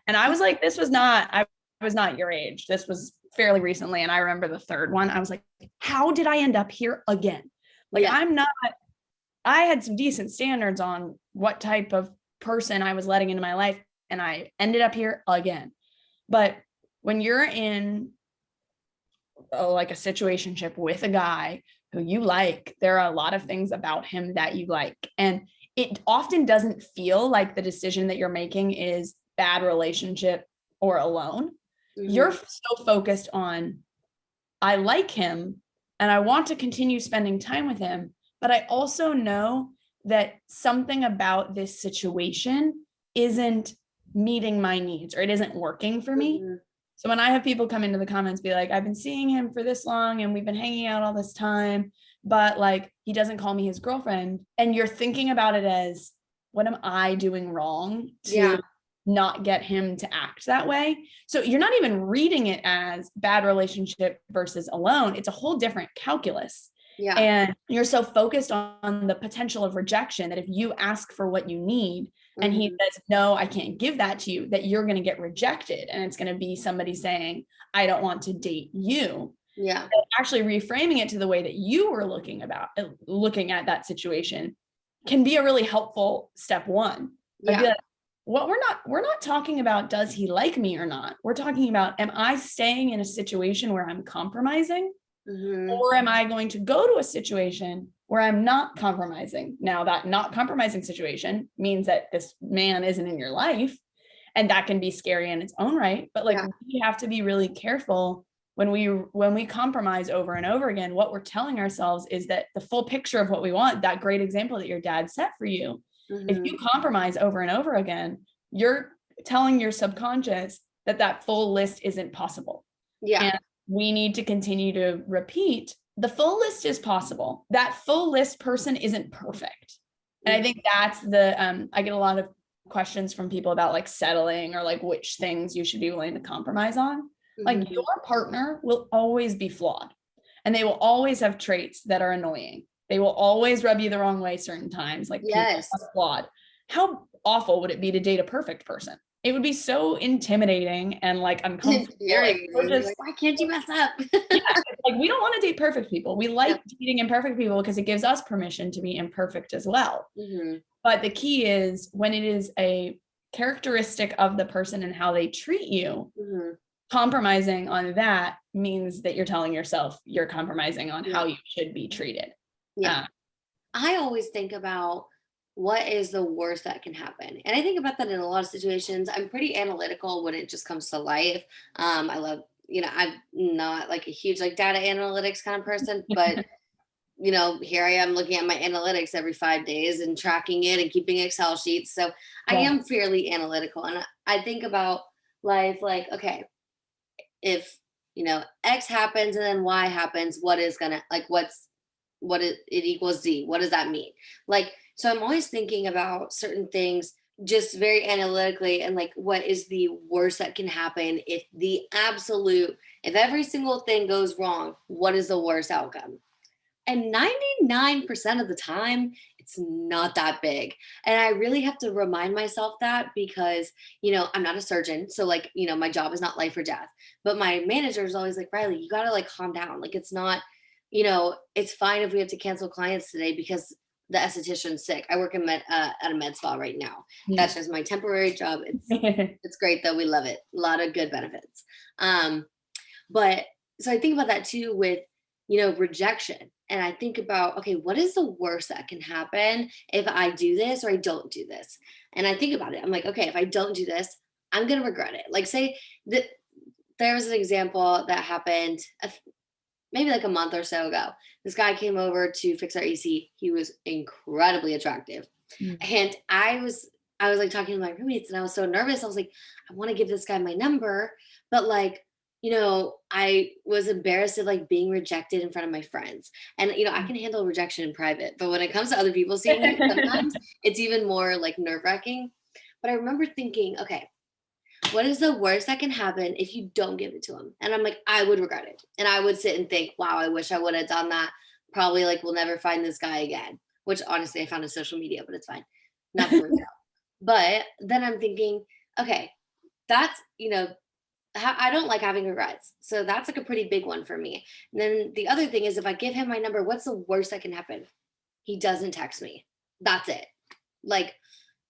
And I was like, I was not your age. This was fairly recently. And I remember the third one, I was like, how did I end up here again? Like, Yeah. I had some decent standards on what type of person I was letting into my life. And I ended up here again. But when you're in like a situationship with a guy who you like, there are a lot of things about him that you like. And it often doesn't feel like the decision that you're making is bad relationship or alone. You're so focused on, I like him and I want to continue spending time with him, but I also know that something about this situation isn't meeting my needs, or it isn't working for me. So when I have people come into the comments, be like, I've been seeing him for this long and we've been hanging out all this time, but like, he doesn't call me his girlfriend. And you're thinking about it as, what am I doing wrong to not get him to act that way? So you're not even reading it as bad relationship versus alone. It's a whole different calculus. Yeah. And you're so focused on the potential of rejection that if you ask for what you need and he says, no, I can't give that to you, that you're going to get rejected. And it's going to be somebody saying, I don't want to date you. Yeah. And actually reframing it to the way that you were looking at that situation can be a really helpful step one. Yeah. Like, what we're not talking about, does he like me or not? We're talking about, am I staying in a situation where I'm compromising? Or am I going to go to a situation where I'm not compromising? Now, that not compromising situation means that this man isn't in your life, and that can be scary in its own right. But like, we have to be really careful when we compromise over and over again. What we're telling ourselves is that the full picture of what we want, that great example that your dad set for you, if you compromise over and over again, you're telling your subconscious that full list isn't possible. Yeah. And we need to continue to repeat, the full list is possible. That full list person isn't perfect. And I think that's I get a lot of questions from people about like settling, or like which things you should be willing to compromise on. Like, your partner will always be flawed, and they will always have traits that are annoying. They will always rub you the wrong way certain times. Like people Yes. are flawed. How awful would it be to date a perfect person? It would be so intimidating and like uncomfortable. Like, why can't you mess up? Yeah, like we don't want to date perfect people. We like Yep. dating imperfect people because it gives us permission to be imperfect as well. Mm-hmm. But the key is when it is a characteristic of the person and how they treat you, Mm-hmm. compromising on that means that you're telling yourself you're compromising on how you should be treated. Yeah. I always think about what is the worst that can happen. And I think about that in a lot of situations. I'm pretty analytical when it just comes to life. I love, I'm not like a huge like data analytics kind of person, but here I am looking at my analytics every 5 days and tracking it and keeping Excel sheets. So I am fairly analytical. And I think about life like, okay, if, X happens and then Y happens, what is gonna like it equals Z. What does that mean? Like, so I'm always thinking about certain things just very analytically and like what is the worst that can happen if every single thing goes wrong, what is the worst outcome? And 99% of the time, it's not that big. And I really have to remind myself that because, I'm not a surgeon. So, like, my job is not life or death. But my manager is always like, Riley, you got to like calm down. Like, it's not, it's fine if we have to cancel clients today because the esthetician's sick. I work at a med spa right now. That's just my temporary job. It's great though. We love it. A lot of good benefits. But so I think about that too with, rejection. And I think about, okay, what is the worst that can happen if I do this or I don't do this? And I think about it. I'm like, okay, if I don't do this, I'm going to regret it. Like say that there was an example that happened maybe like a month or so ago. This guy came over to fix our AC. He was incredibly attractive. And I was like talking to my roommates and I was so nervous. I was like, I want to give this guy my number, but like, I was embarrassed of like being rejected in front of my friends. And, I can handle rejection in private, but when it comes to other people seeing me, sometimes it's even more like nerve wracking. But I remember thinking, okay, what is the worst that can happen if you don't give it to him? And I'm like, I would regret it. And I would sit and think, wow, I wish I would have done that. Probably like, we'll never find this guy again, which honestly I found on social media, but it's fine. Not for real. But then I'm thinking, okay, that's, I don't like having regrets. So that's like a pretty big one for me. And then the other thing is if I give him my number, what's the worst that can happen? He doesn't text me. That's it. Like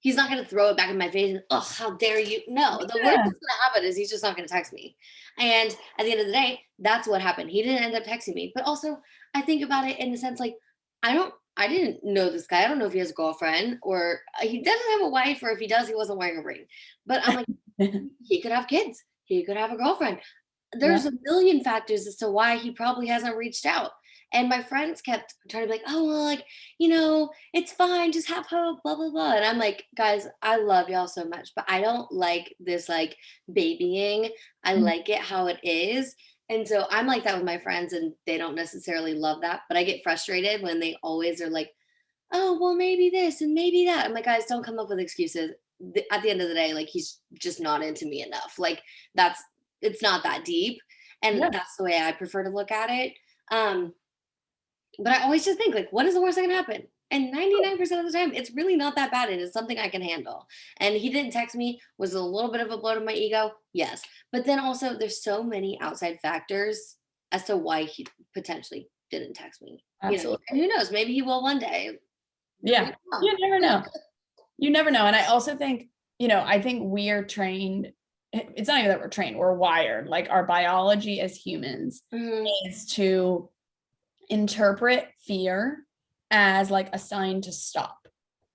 he's not going to throw it back in my face and, oh, how dare you? No, the worst that's going to happen is he's just not going to text me. And at the end of the day, that's what happened. He didn't end up texting me. But also I think about it in the sense like, I didn't know this guy. I don't know if he has a girlfriend or he doesn't have a wife, or if he does, he wasn't wearing a ring. But I'm like, he could have kids. He could have a girlfriend. There's a million factors as to why he probably hasn't reached out. And my friends kept trying to be like, oh, well, like, it's fine. Just have hope, blah, blah, blah. And I'm like, guys, I love y'all so much, but I don't like this like babying. I like it how it is. And so I'm like that with my friends and they don't necessarily love that, but I get frustrated when they always are like, oh, well, maybe this and maybe that. I'm like, guys, don't come up with excuses. At the end of the day, like he's just not into me enough. Like it's not that deep. And that's the way I prefer to look at it. But I always just think like, what is the worst that can happen? And 99% of the time, it's really not that bad. It is something I can handle. And he didn't text me, was a little bit of a blow to my ego. Yes. But then also there's so many outside factors as to why he potentially didn't text me. Absolutely. And who knows, maybe he will one day. Yeah. You never know. You never know. And I also think, I think we are trained. It's not even that we're trained, we're wired. Like our biology as humans is to interpret fear as like a sign to stop.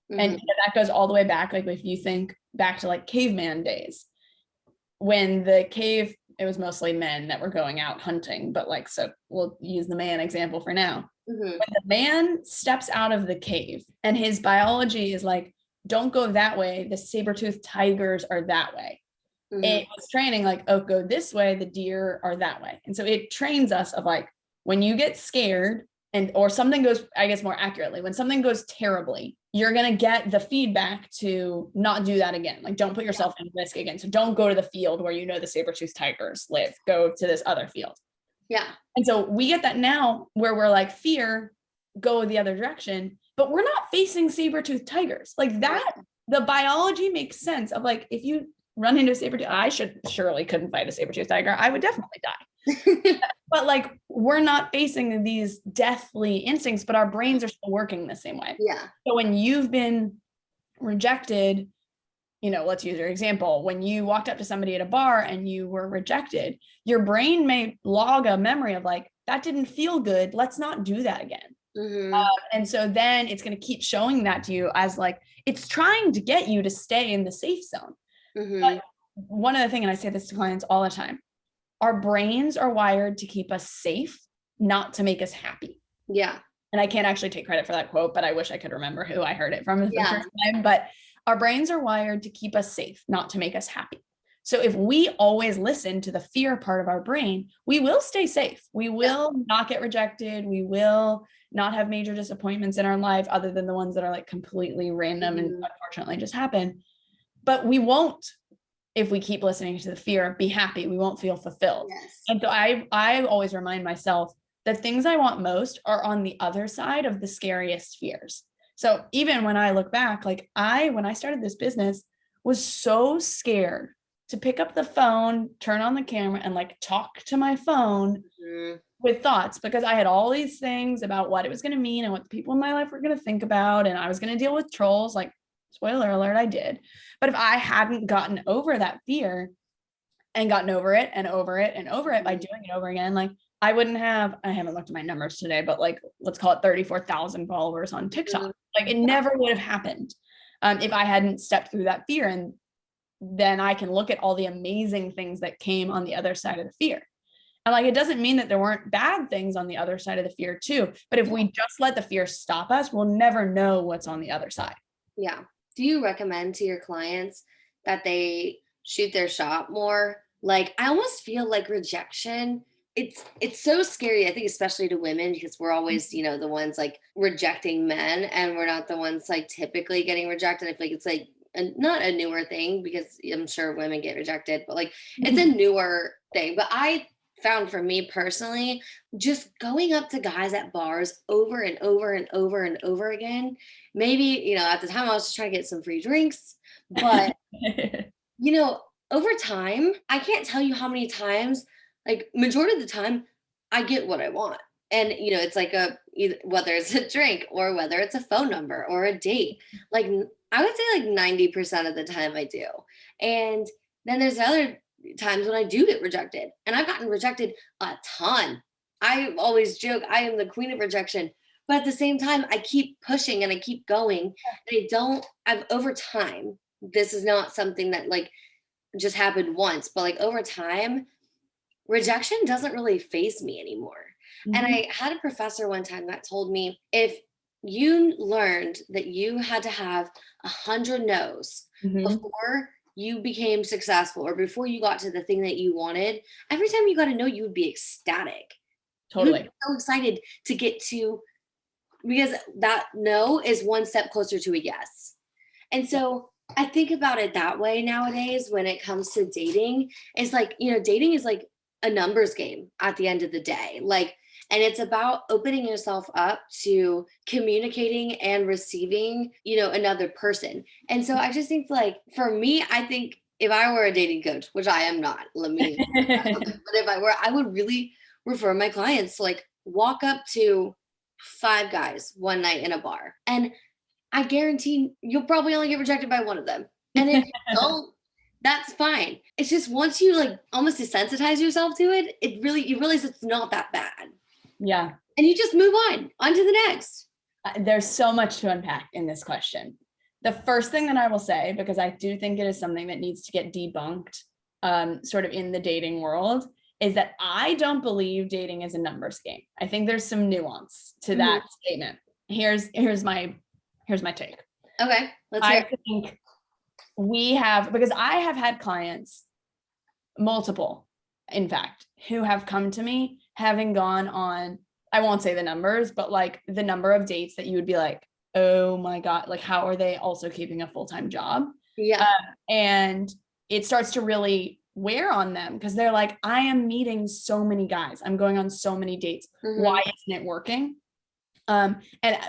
And that goes all the way back. Like if you think back to like caveman days, when the cave, it was mostly men that were going out hunting, but like, so we'll use the man example for now. When the man steps out of the cave and his biology is like, don't go that way. The saber-toothed tigers are that way. It was training like, oh, go this way. The deer are that way. And so it trains us of like, when you get scared or something goes, I guess more accurately, when something goes terribly, you're going to get the feedback to not do that again. Like don't put yourself in risk again. So don't go to the field where the saber-toothed tigers live. Go to this other field. Yeah. And so we get that now where we're like, fear, go the other direction, but we're not facing saber-toothed tigers. Like that, the biology makes sense of like, if you run into a saber-tooth, I surely couldn't fight a saber-toothed tiger. I would definitely die. But like, we're not facing these deathly instincts, but our brains are still working the same way. Yeah. So when you've been rejected, you know, let's use your example. When you walked up to somebody at a bar and you were rejected, your brain may log a memory of like, that didn't feel good. Let's not do that again. And so then it's going to keep showing that to you as like, it's trying to get you to stay in the safe zone. But one other thing, and I say this to clients all the time, our brains are wired to keep us safe, not to make us happy. Yeah. And I can't actually take credit for that quote, but I wish I could remember who I heard it from the first time. But our brains are wired to keep us safe, not to make us happy. So if we always listen to the fear part of our brain, we will stay safe. We will not get rejected. We will not have major disappointments in our life other than the ones that are like completely random and unfortunately just happen. But we won't, if we keep listening to the fear, be happy. We won't feel fulfilled. Yes. And so I always remind myself the things I want most are on the other side of the scariest fears. So even when I look back, like when I started this business, was so scared to pick up the phone, turn on the camera, and like talk to my phone with thoughts, because I had all these things about what it was going to mean and what the people in my life were going to think about. And I was going to deal with trolls, like spoiler alert, I did. But if I hadn't gotten over that fear and gotten over it and over it and over it by doing it over again, like I haven't looked at my numbers today, but like, let's call it 34,000 followers on TikTok. Like it never would have happened if I hadn't stepped through that fear. And then I can look at all the amazing things that came on the other side of the fear. And like, it doesn't mean that there weren't bad things on the other side of the fear too. But if we just let the fear stop us, we'll never know what's on the other side. Yeah. Do you recommend to your clients that they shoot their shot more? Like, I almost feel like rejection, it's so scary, I think, especially to women, because we're always, you know, the ones like rejecting men, and we're not the ones like typically getting rejected. I feel like it's like not a newer thing, because I'm sure women get rejected, but like it's a newer thing. But I found, for me personally, just going up to guys at bars over and over and over and over again, maybe, you know, at the time I was just trying to get some free drinks, but you know, over time, I can't tell you how many times, like majority of the time, I get what I want. And, you know, it's like whether it's a drink or whether it's a phone number or a date, like I would say like 90% of the time I do. And then there's other times when I do get rejected, and I've gotten rejected a ton. I always joke, I am the queen of rejection, but at the same time, I keep pushing and I keep going. And I've over time, this is not something that like just happened once, but like over time, rejection doesn't really faze me anymore. And I had a professor one time that told me, if you learned that you had to have 100 no's before you became successful, or before you got to the thing that you wanted, every time you got a no, you would be ecstatic. Totally. You'd be so excited to get to, because that no is one step closer to a yes. And so I think about it that way nowadays when it comes to dating. It's like, you know, dating is like a numbers game at the end of the day. Like, and it's about opening yourself up to communicating and receiving, you know, another person. And so I just think, like, for me, I think if I were a dating coach, which I am not, but if I were, I would really refer my clients to like walk up to 5 guys one night in a bar. And I guarantee you'll probably only get rejected by one of them. And if you don't, that's fine. It's just once you like almost desensitize yourself to it, you realize it's not that bad. Yeah. And you just move on to the next. There's so much to unpack in this question. The first thing that I will say, because I do think it is something that needs to get debunked sort of in the dating world, is that I don't believe dating is a numbers game. I think there's some nuance to that statement. Here's my take. Okay, let's hear it. I think because I have had clients, multiple, in fact, who have come to me having gone on, I won't say the numbers, but like the number of dates that you would be like, oh my God, like how are they also keeping a full-time job? Yeah. And it starts to really wear on them, because they're like, I am meeting so many guys. I'm going on so many dates. Why isn't it working? And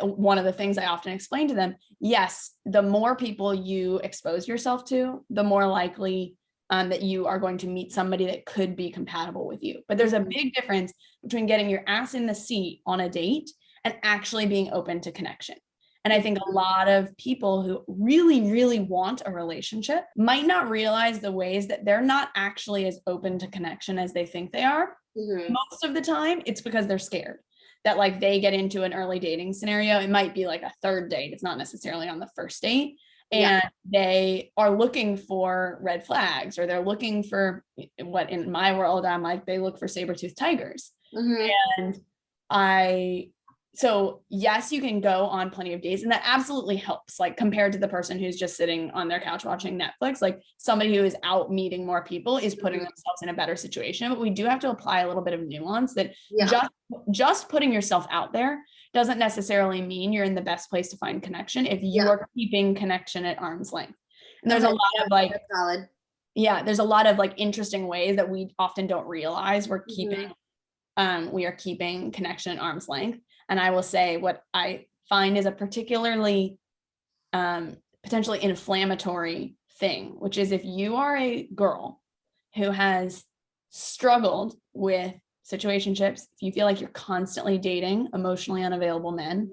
one of the things I often explain to them, yes, the more people you expose yourself to, the more likely that you are going to meet somebody that could be compatible with you. But there's a big difference between getting your ass in the seat on a date and actually being open to connection. And I think a lot of people who really, really want a relationship might not realize the ways that they're not actually as open to connection as they think they are. Most of the time, it's because they're scared that like they get into an early dating scenario. It might be like a third date. It's not necessarily on the first date. And they are looking for red flags, or they're looking for what in my world, I'm like, they look for saber-toothed tigers. And so yes, you can go on plenty of dates, and that absolutely helps, like compared to the person who's just sitting on their couch watching Netflix. Like somebody who is out meeting more people is putting themselves in a better situation. But we do have to apply a little bit of nuance that just putting yourself out there doesn't necessarily mean you're in the best place to find connection if you are keeping connection at arm's length. And there's a lot of like, there's a lot of like interesting ways that we often don't realize we're keeping, we are keeping connection at arm's length. And I will say what I find is a particularly potentially inflammatory thing, which is if you are a girl who has struggled with situationships, if you feel like you're constantly dating emotionally unavailable men,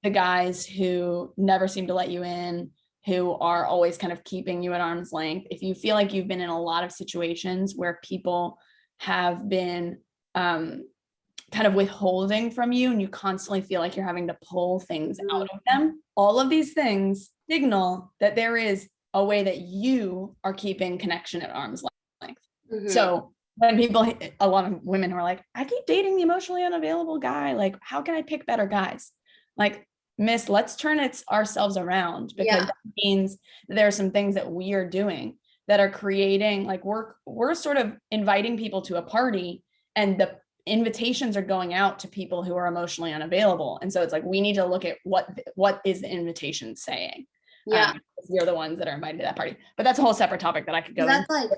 the guys who never seem to let you in, who are always kind of keeping you at arm's length, if you feel like you've been in a lot of situations where people have been kind of withholding from you and you constantly feel like you're having to pull things out of them, all of these things signal that there is a way that you are keeping connection at arm's length. So when a lot of women who are like, I keep dating the emotionally unavailable guy, like, how can I pick better guys? Like, miss, let's turn ourselves around, because that means that there are some things that we are doing that are creating, like we're sort of inviting people to a party, and the invitations are going out to people who are emotionally unavailable. And so it's like, we need to look at what is the invitation saying? You're the ones that are invited to that party. But that's a whole separate topic that I could go into. Like,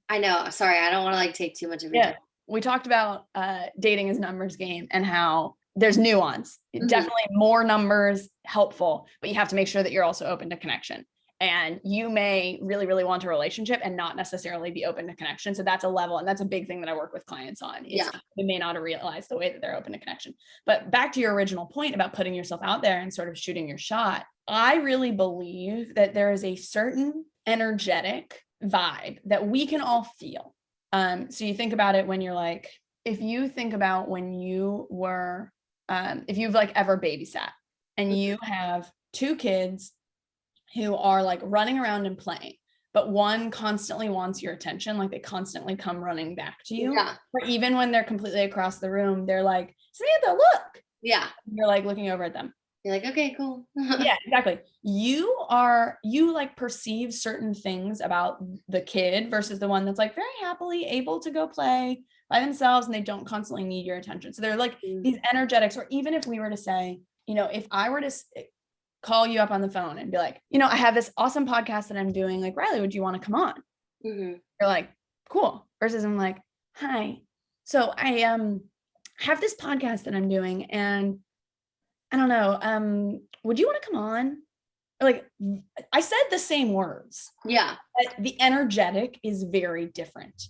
I know. Sorry, I don't want to like take too much of your time. We talked about dating as a numbers game and how there's nuance. Definitely more numbers helpful, but you have to make sure that you're also open to connection. And you may really, really want a relationship and not necessarily be open to connection. So that's a level, and that's a big thing that I work with clients on. They may not realize the way that they're open to connection. But back to your original point about putting yourself out there and sort of shooting your shot, I really believe that there is a certain energetic vibe that we can all feel. So you think about it when you're like, if you think about when you were, if you've like ever babysat and you have two kids who are like running around and playing, but one constantly wants your attention, like they constantly come running back to you. Or even when they're completely across the room, they're like, Samantha, look. You're like looking over at them. You're like, okay, cool. Exactly. You like perceive certain things about the kid versus the one that's like very happily able to go play by themselves and they don't constantly need your attention. So they're like these energetics. Or even if we were to say, if I were to call you up on the phone and be like, I have this awesome podcast that I'm doing, like, Riley, would you want to come on? You're like, cool. Versus I'm like, hi, so I have this podcast that I'm doing, and I don't know, would you want to come on? Like, I said the same words, but the energetic is very different.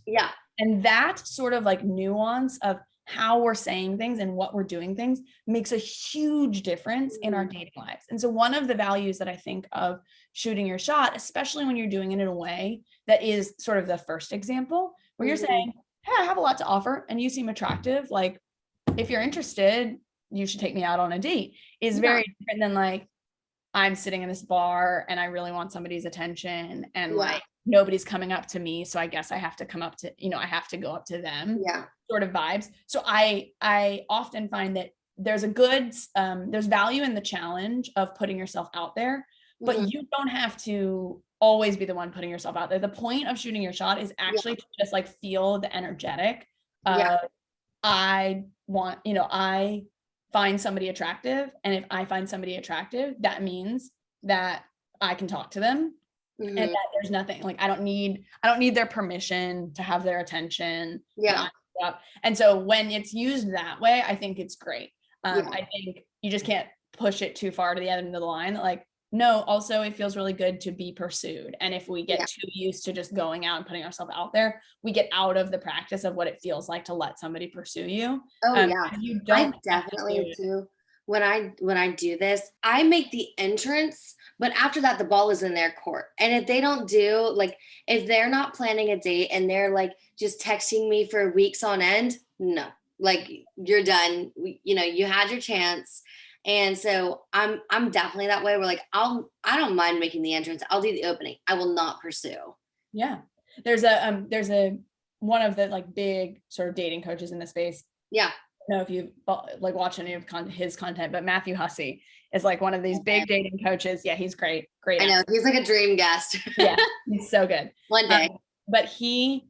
And that sort of like nuance of how we're saying things and what we're doing things makes a huge difference in our dating lives. And so one of the values that I think of shooting your shot, especially when you're doing it in a way that is sort of the first example, where you're saying, hey, I have a lot to offer and you seem attractive. Like, if you're interested, you should take me out on a date, is very different than like, I'm sitting in this bar and I really want somebody's attention and like nobody's coming up to me. So I guess I have to come up to, I have to go up to them sort of vibes. So I often find that there's a good, there's value in the challenge of putting yourself out there, but you don't have to always be the one putting yourself out there. The point of shooting your shot is actually to just like feel the energetic. I want, I find somebody attractive. And if I find somebody attractive, that means that I can talk to them and that there's nothing like, I don't need their permission to have their attention. And so when it's used that way, I think it's great. I think you just can't push it too far to the other end of the line. Like, no, also it feels really good to be pursued. And if we get too used to just going out and putting ourselves out there, we get out of the practice of what it feels like to let somebody pursue you. Oh yeah. You I don't have to do definitely it. do. When I do this, I make the entrance, but after that the ball is in their court. And if they don't do, like, if they're not planning a date and they're like just texting me for weeks on end, no. Like, you're done. You had your chance. And so I'm definitely that way. Where like I don't mind making the entrance. I'll do the opening. I will not pursue. Yeah. There's a one of the like big sort of dating coaches in the space. Yeah. I don't know if you like watch any of his content, but Matthew Hussey is like one of these big dating coaches. Yeah, he's great. Great. I know. He's like a dream guest. Yeah, he's so good. One day. But he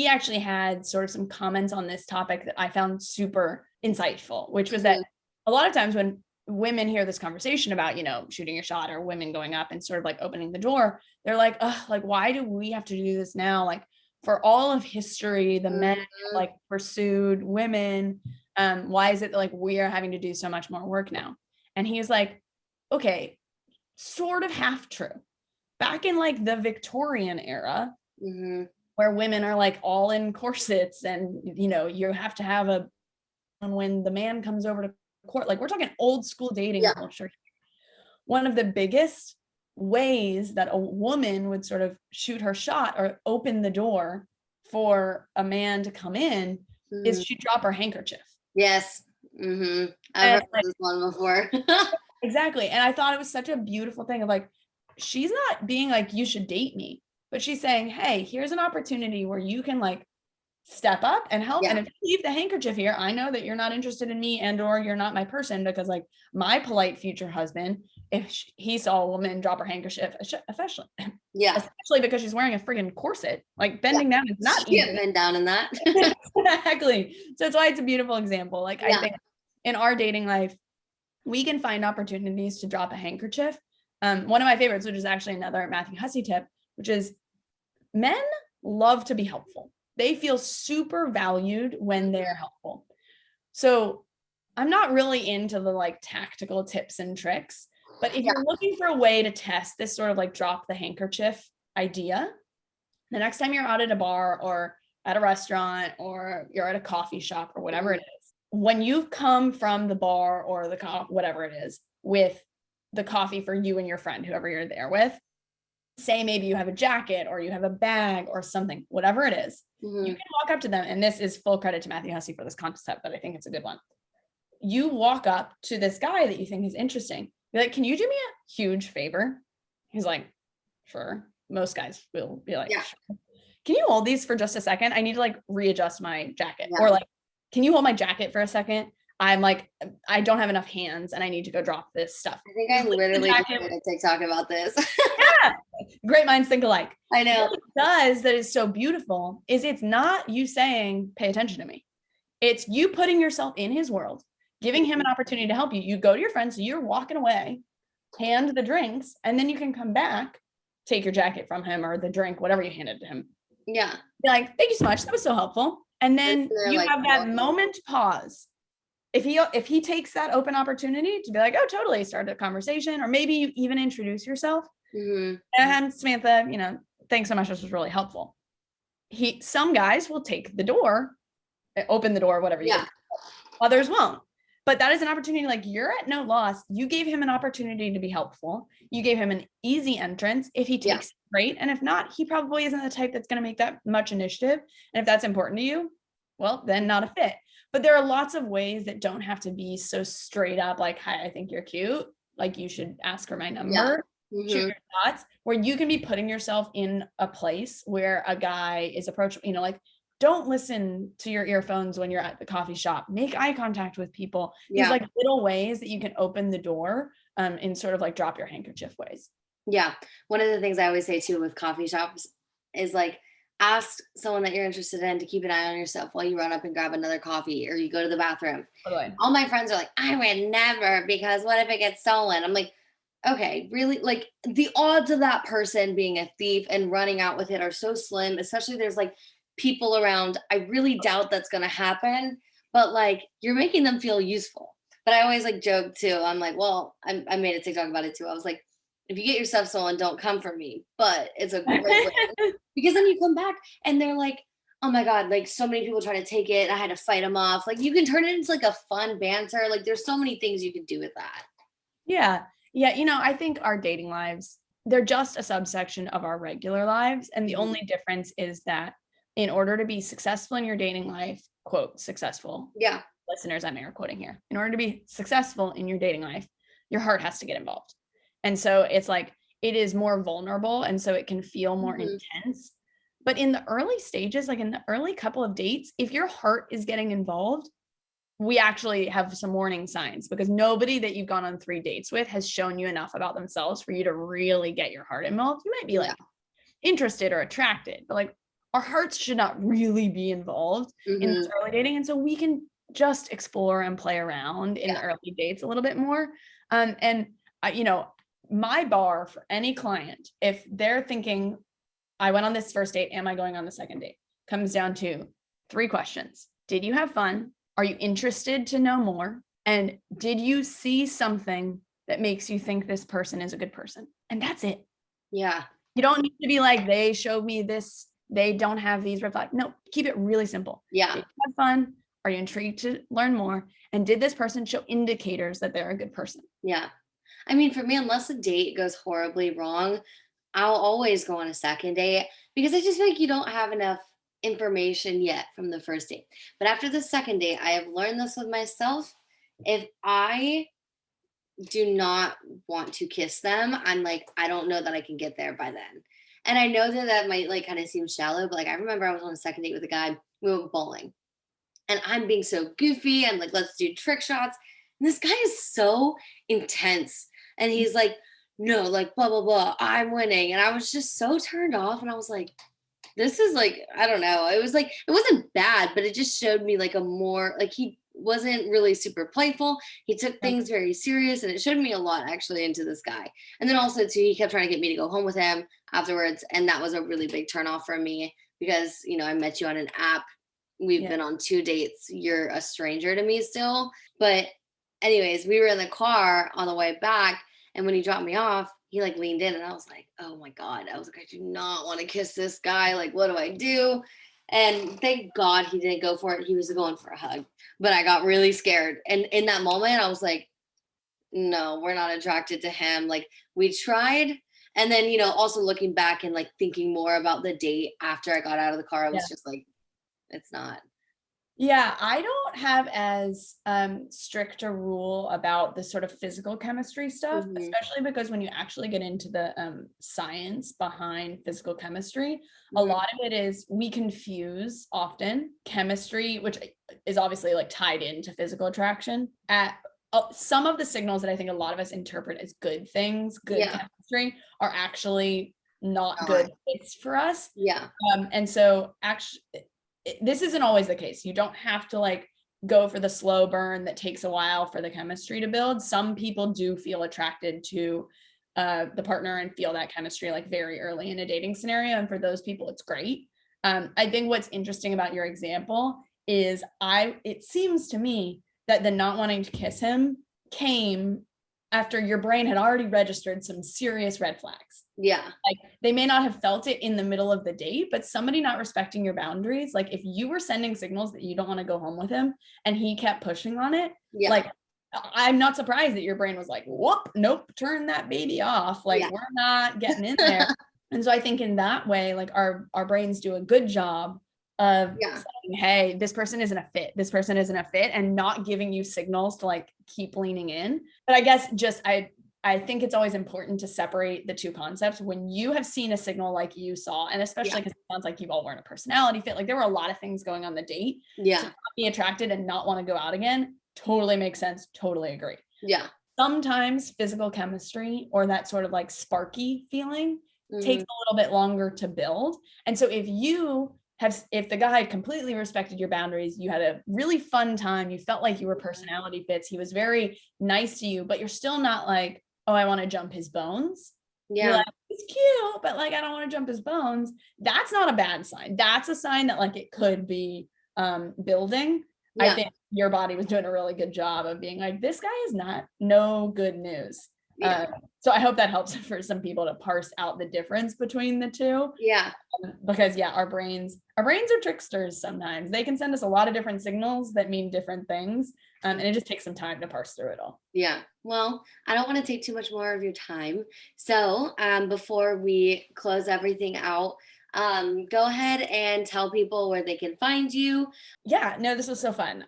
actually had sort of some comments on this topic that I found super insightful, which was that a lot of times when women hear this conversation about, shooting your shot or women going up and sort of like opening the door, they're like, oh, like, why do we have to do this now? Like, for all of history, the men like pursued women. Why is it that, like, we are having to do so much more work now? And he's like, okay, sort of half true. Back in like the Victorian era, where women are like all in corsets and, you have to have when the man comes over to court, like, we're talking old school dating culture. One of the biggest ways that a woman would sort of shoot her shot or open the door for a man to come in is she'd drop her handkerchief. Yes. I've heard this one before. Exactly. And I thought it was such a beautiful thing of like, she's not being like, you should date me, but she's saying, hey, here's an opportunity where you can like step up and help. And if you leave the handkerchief here, I know that you're not interested in me and or you're not my person, because like my polite future husband, if he saw a woman drop her handkerchief, especially because she's wearing a friggin' corset, like bending down is not easy. Can't bend down in that. Exactly. So that's why it's a beautiful example. Like, I think in our dating life, we can find opportunities to drop a handkerchief. One of my favorites, which is actually another Matthew Hussey tip, which is men love to be helpful. They feel super valued when they're helpful. So I'm not really into the like tactical tips and tricks, but if you're looking for a way to test this sort of like drop the handkerchief idea, the next time you're out at a bar or at a restaurant or you're at a coffee shop or whatever it is, when you've come from the bar or the whatever it is with the coffee for you and your friend, whoever you're there with, say maybe you have a jacket or you have a bag or something, whatever it is, you can walk up to them. And this is full credit to Matthew Hussey for this concept, but I think it's a good one. You walk up to this guy that you think is interesting. Be like, can you do me a huge favor? He's like, sure. Most guys will be like, sure. Can you hold these for just a second? I need to like readjust my jacket. Or like, can you hold my jacket for a second? I'm like, I don't have enough hands and I need to go drop this stuff. I think I literally just made a TikTok about this. Yeah. Great minds think alike. I know. What it does that is so beautiful is it's not you saying, pay attention to me. It's you putting yourself in his world, giving him an opportunity to help you. You go to your friends, so you're walking away, hand the drinks, and then you can come back, take your jacket from him or the drink, whatever you handed to him. Yeah. Be like, thank you so much. That was so helpful. And then you like, have that moment to pause. If he takes that open opportunity to be like, oh, totally, start a conversation, or maybe you even introduce yourself. And Samantha, thanks so much. This was really helpful. Some guys will take the door, open the door, whatever you do. Others won't. But that is an opportunity. Like, you're at no loss. You gave him an opportunity to be helpful. You gave him an easy entrance. If he takes it, great. And if not, he probably isn't the type that's going to make that much initiative. And if that's important to you, well, then not a fit. But there are lots of ways that don't have to be so straight up like, hi, I think you're cute. Like, you should ask for my number. Shoot your shots, where you can be putting yourself in a place where a guy is approachable. Like, don't listen to your earphones when you're at the coffee shop. Make eye contact with people. These like little ways that you can open the door in sort of like drop your handkerchief ways. Yeah. One of the things I always say too with coffee shops is like, ask someone that you're interested in to keep an eye on yourself while you run up and grab another coffee or you go to the bathroom. Totally. All my friends are like, I would never, because what if it gets stolen? I'm like, okay, really? Like, the odds of that person being a thief and running out with it are so slim, especially there's like people around. I really doubt that's going to happen, but like, you're making them feel useful. But I always like joke too. I'm like, well, I made a TikTok about it too. I was like, if you get your stuff stolen, don't come for me. But it's a great way because then you come back and they're like, oh my God, like so many people try to take it. I had to fight them off. Like you can turn it into like a fun banter. Like there's so many things you can do with that. Yeah. Yeah. I think our dating lives, they're just a subsection of our regular lives. And the only difference is that in order to be successful in your dating life, quote, successful. Yeah. Listeners, I'm air quoting here. In order to be successful in your dating life, your heart has to get involved. And so it's like, it is more vulnerable. And so it can feel more intense. But in the early stages, like in the early couple of dates, if your heart is getting involved, we actually have some warning signs because nobody that you've gone on 3 dates with has shown you enough about themselves for you to really get your heart involved. You might be like interested or attracted, but like our hearts should not really be involved in this early dating. And so we can just explore and play around in the early dates a little bit more. And my bar for any client, if they're thinking, I went on this first date, am I going on the second date? Comes down to 3 questions. Did you have fun? Are you interested to know more? And did you see something that makes you think this person is a good person? And that's it. Yeah. You don't need to be like, they showed me this, they don't have these red flags. No, keep it really simple. Yeah. Did you have fun? Are you intrigued to learn more? And did this person show indicators that they're a good person? Yeah. I mean, for me, unless a date goes horribly wrong, I'll always go on a second date because I just feel like you don't have enough information yet from the first date. But after the second date, I have learned this with myself. If I do not want to kiss them, I'm like, I don't know that I can get there by then. And I know that that might like kind of seem shallow, but like I remember I was on a second date with a guy, we went bowling. And I'm being so goofy. I'm like, let's do trick shots. And this guy is so intense. And he's like, no, like blah, blah, blah. I'm winning. And I was just so turned off. And I was like, this is like, I don't know. It was like, it wasn't bad, but it just showed me like a more, like he wasn't really super playful. He took things very serious. And it showed me a lot actually into this guy. And then also too, he kept trying to get me to go home with him afterwards. And that was a really big turn off for me because, I met you on an app. We've been on 2 dates. You're a stranger to me still. But anyways, we were in the car on the way back. And when he dropped me off, he like leaned in and I was like, oh my God. I was like, I do not want to kiss this guy. Like, what do I do? And thank God he didn't go for it. He was going for a hug. But I got really scared. And in that moment, I was like, no, we're not attracted to him. Like we tried. And then, also looking back and like thinking more about the date after I got out of the car, I was just like, it's not. Yeah, I don't have as strict a rule about the sort of physical chemistry stuff, especially because when you actually get into the science behind physical chemistry, a lot of it is we confuse often chemistry, which is obviously like tied into physical attraction, at some of the signals that I think a lot of us interpret as good things, good chemistry, are actually not good fits for us. Yeah. And so actually, this isn't always the case. You don't have to like go for the slow burn that takes a while for the chemistry to build. Some people do feel attracted to the partner and feel that chemistry like very early in a dating scenario. And for those people, it's great. I think what's interesting about your example is it seems to me that the not wanting to kiss him came after your brain had already registered some serious red flags. Yeah. Like they may not have felt it in the middle of the date, but somebody not respecting your boundaries, like if you were sending signals that you don't want to go home with him and he kept pushing on it, like I'm not surprised that your brain was like, whoop, nope, turn that baby off. Like we're not getting in there. And so I think in that way, like our brains do a good job of saying, hey, this person isn't a fit. This person isn't a fit, and not giving you signals to like keep leaning in. But I guess just I think it's always important to separate the two concepts. When you have seen a signal like you saw, and especially because it sounds like you all weren't a personality fit, like there were a lot of things going on the date. Yeah. To not be attracted and not want to go out again, totally makes sense. Totally agree. Yeah. Sometimes physical chemistry or that sort of like sparky feeling takes a little bit longer to build. And so if the guy completely respected your boundaries, you had a really fun time, you felt like you were personality fits, he was very nice to you, but you're still not like, oh, I want to jump his bones. Yeah. You're like, it's cute, but like, I don't want to jump his bones. That's not a bad sign. That's a sign that like it could be building. I think your body was doing a really good job of being like, this guy is not no good news. Yeah. So I hope that helps for some people to parse out the difference between the two. Yeah. Because yeah, our brains are tricksters sometimes. They can send us a lot of different signals that mean different things. And it just takes some time to parse through it all. Yeah. Well, I don't want to take too much more of your time. So, before we close everything out, go ahead and tell people where they can find you. Yeah, no, this was so fun.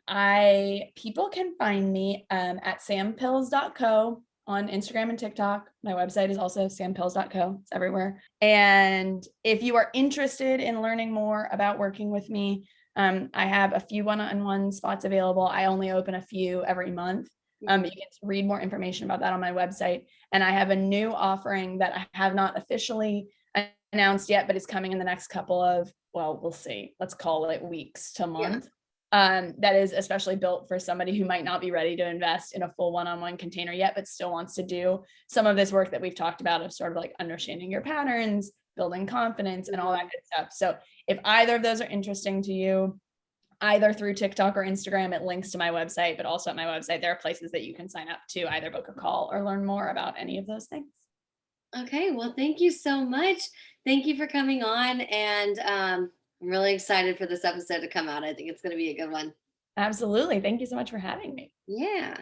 People can find me at sampills.co on Instagram and TikTok. My website is also sampills.co. It's everywhere. And if you are interested in learning more about working with me, I have a few one-on-one spots available. I only open a few every month. You can read more information about that on my website. And I have a new offering that I have not officially announced yet, but it's coming in the next couple of, well, we'll see. Let's call it weeks to month. That is especially built for somebody who might not be ready to invest in a full one-on-one container yet, but still wants to do some of this work that we've talked about of sort of like understanding your patterns, building confidence, and all that good stuff. So if either of those are interesting to you, either through TikTok or Instagram, it links to my website, but also at my website, there are places that you can sign up to either book a call or learn more about any of those things. Okay. Well, thank you so much. Thank you for coming on. And I'm really excited for this episode to come out. I think it's going to be a good one. Absolutely. Thank you so much for having me. Yeah.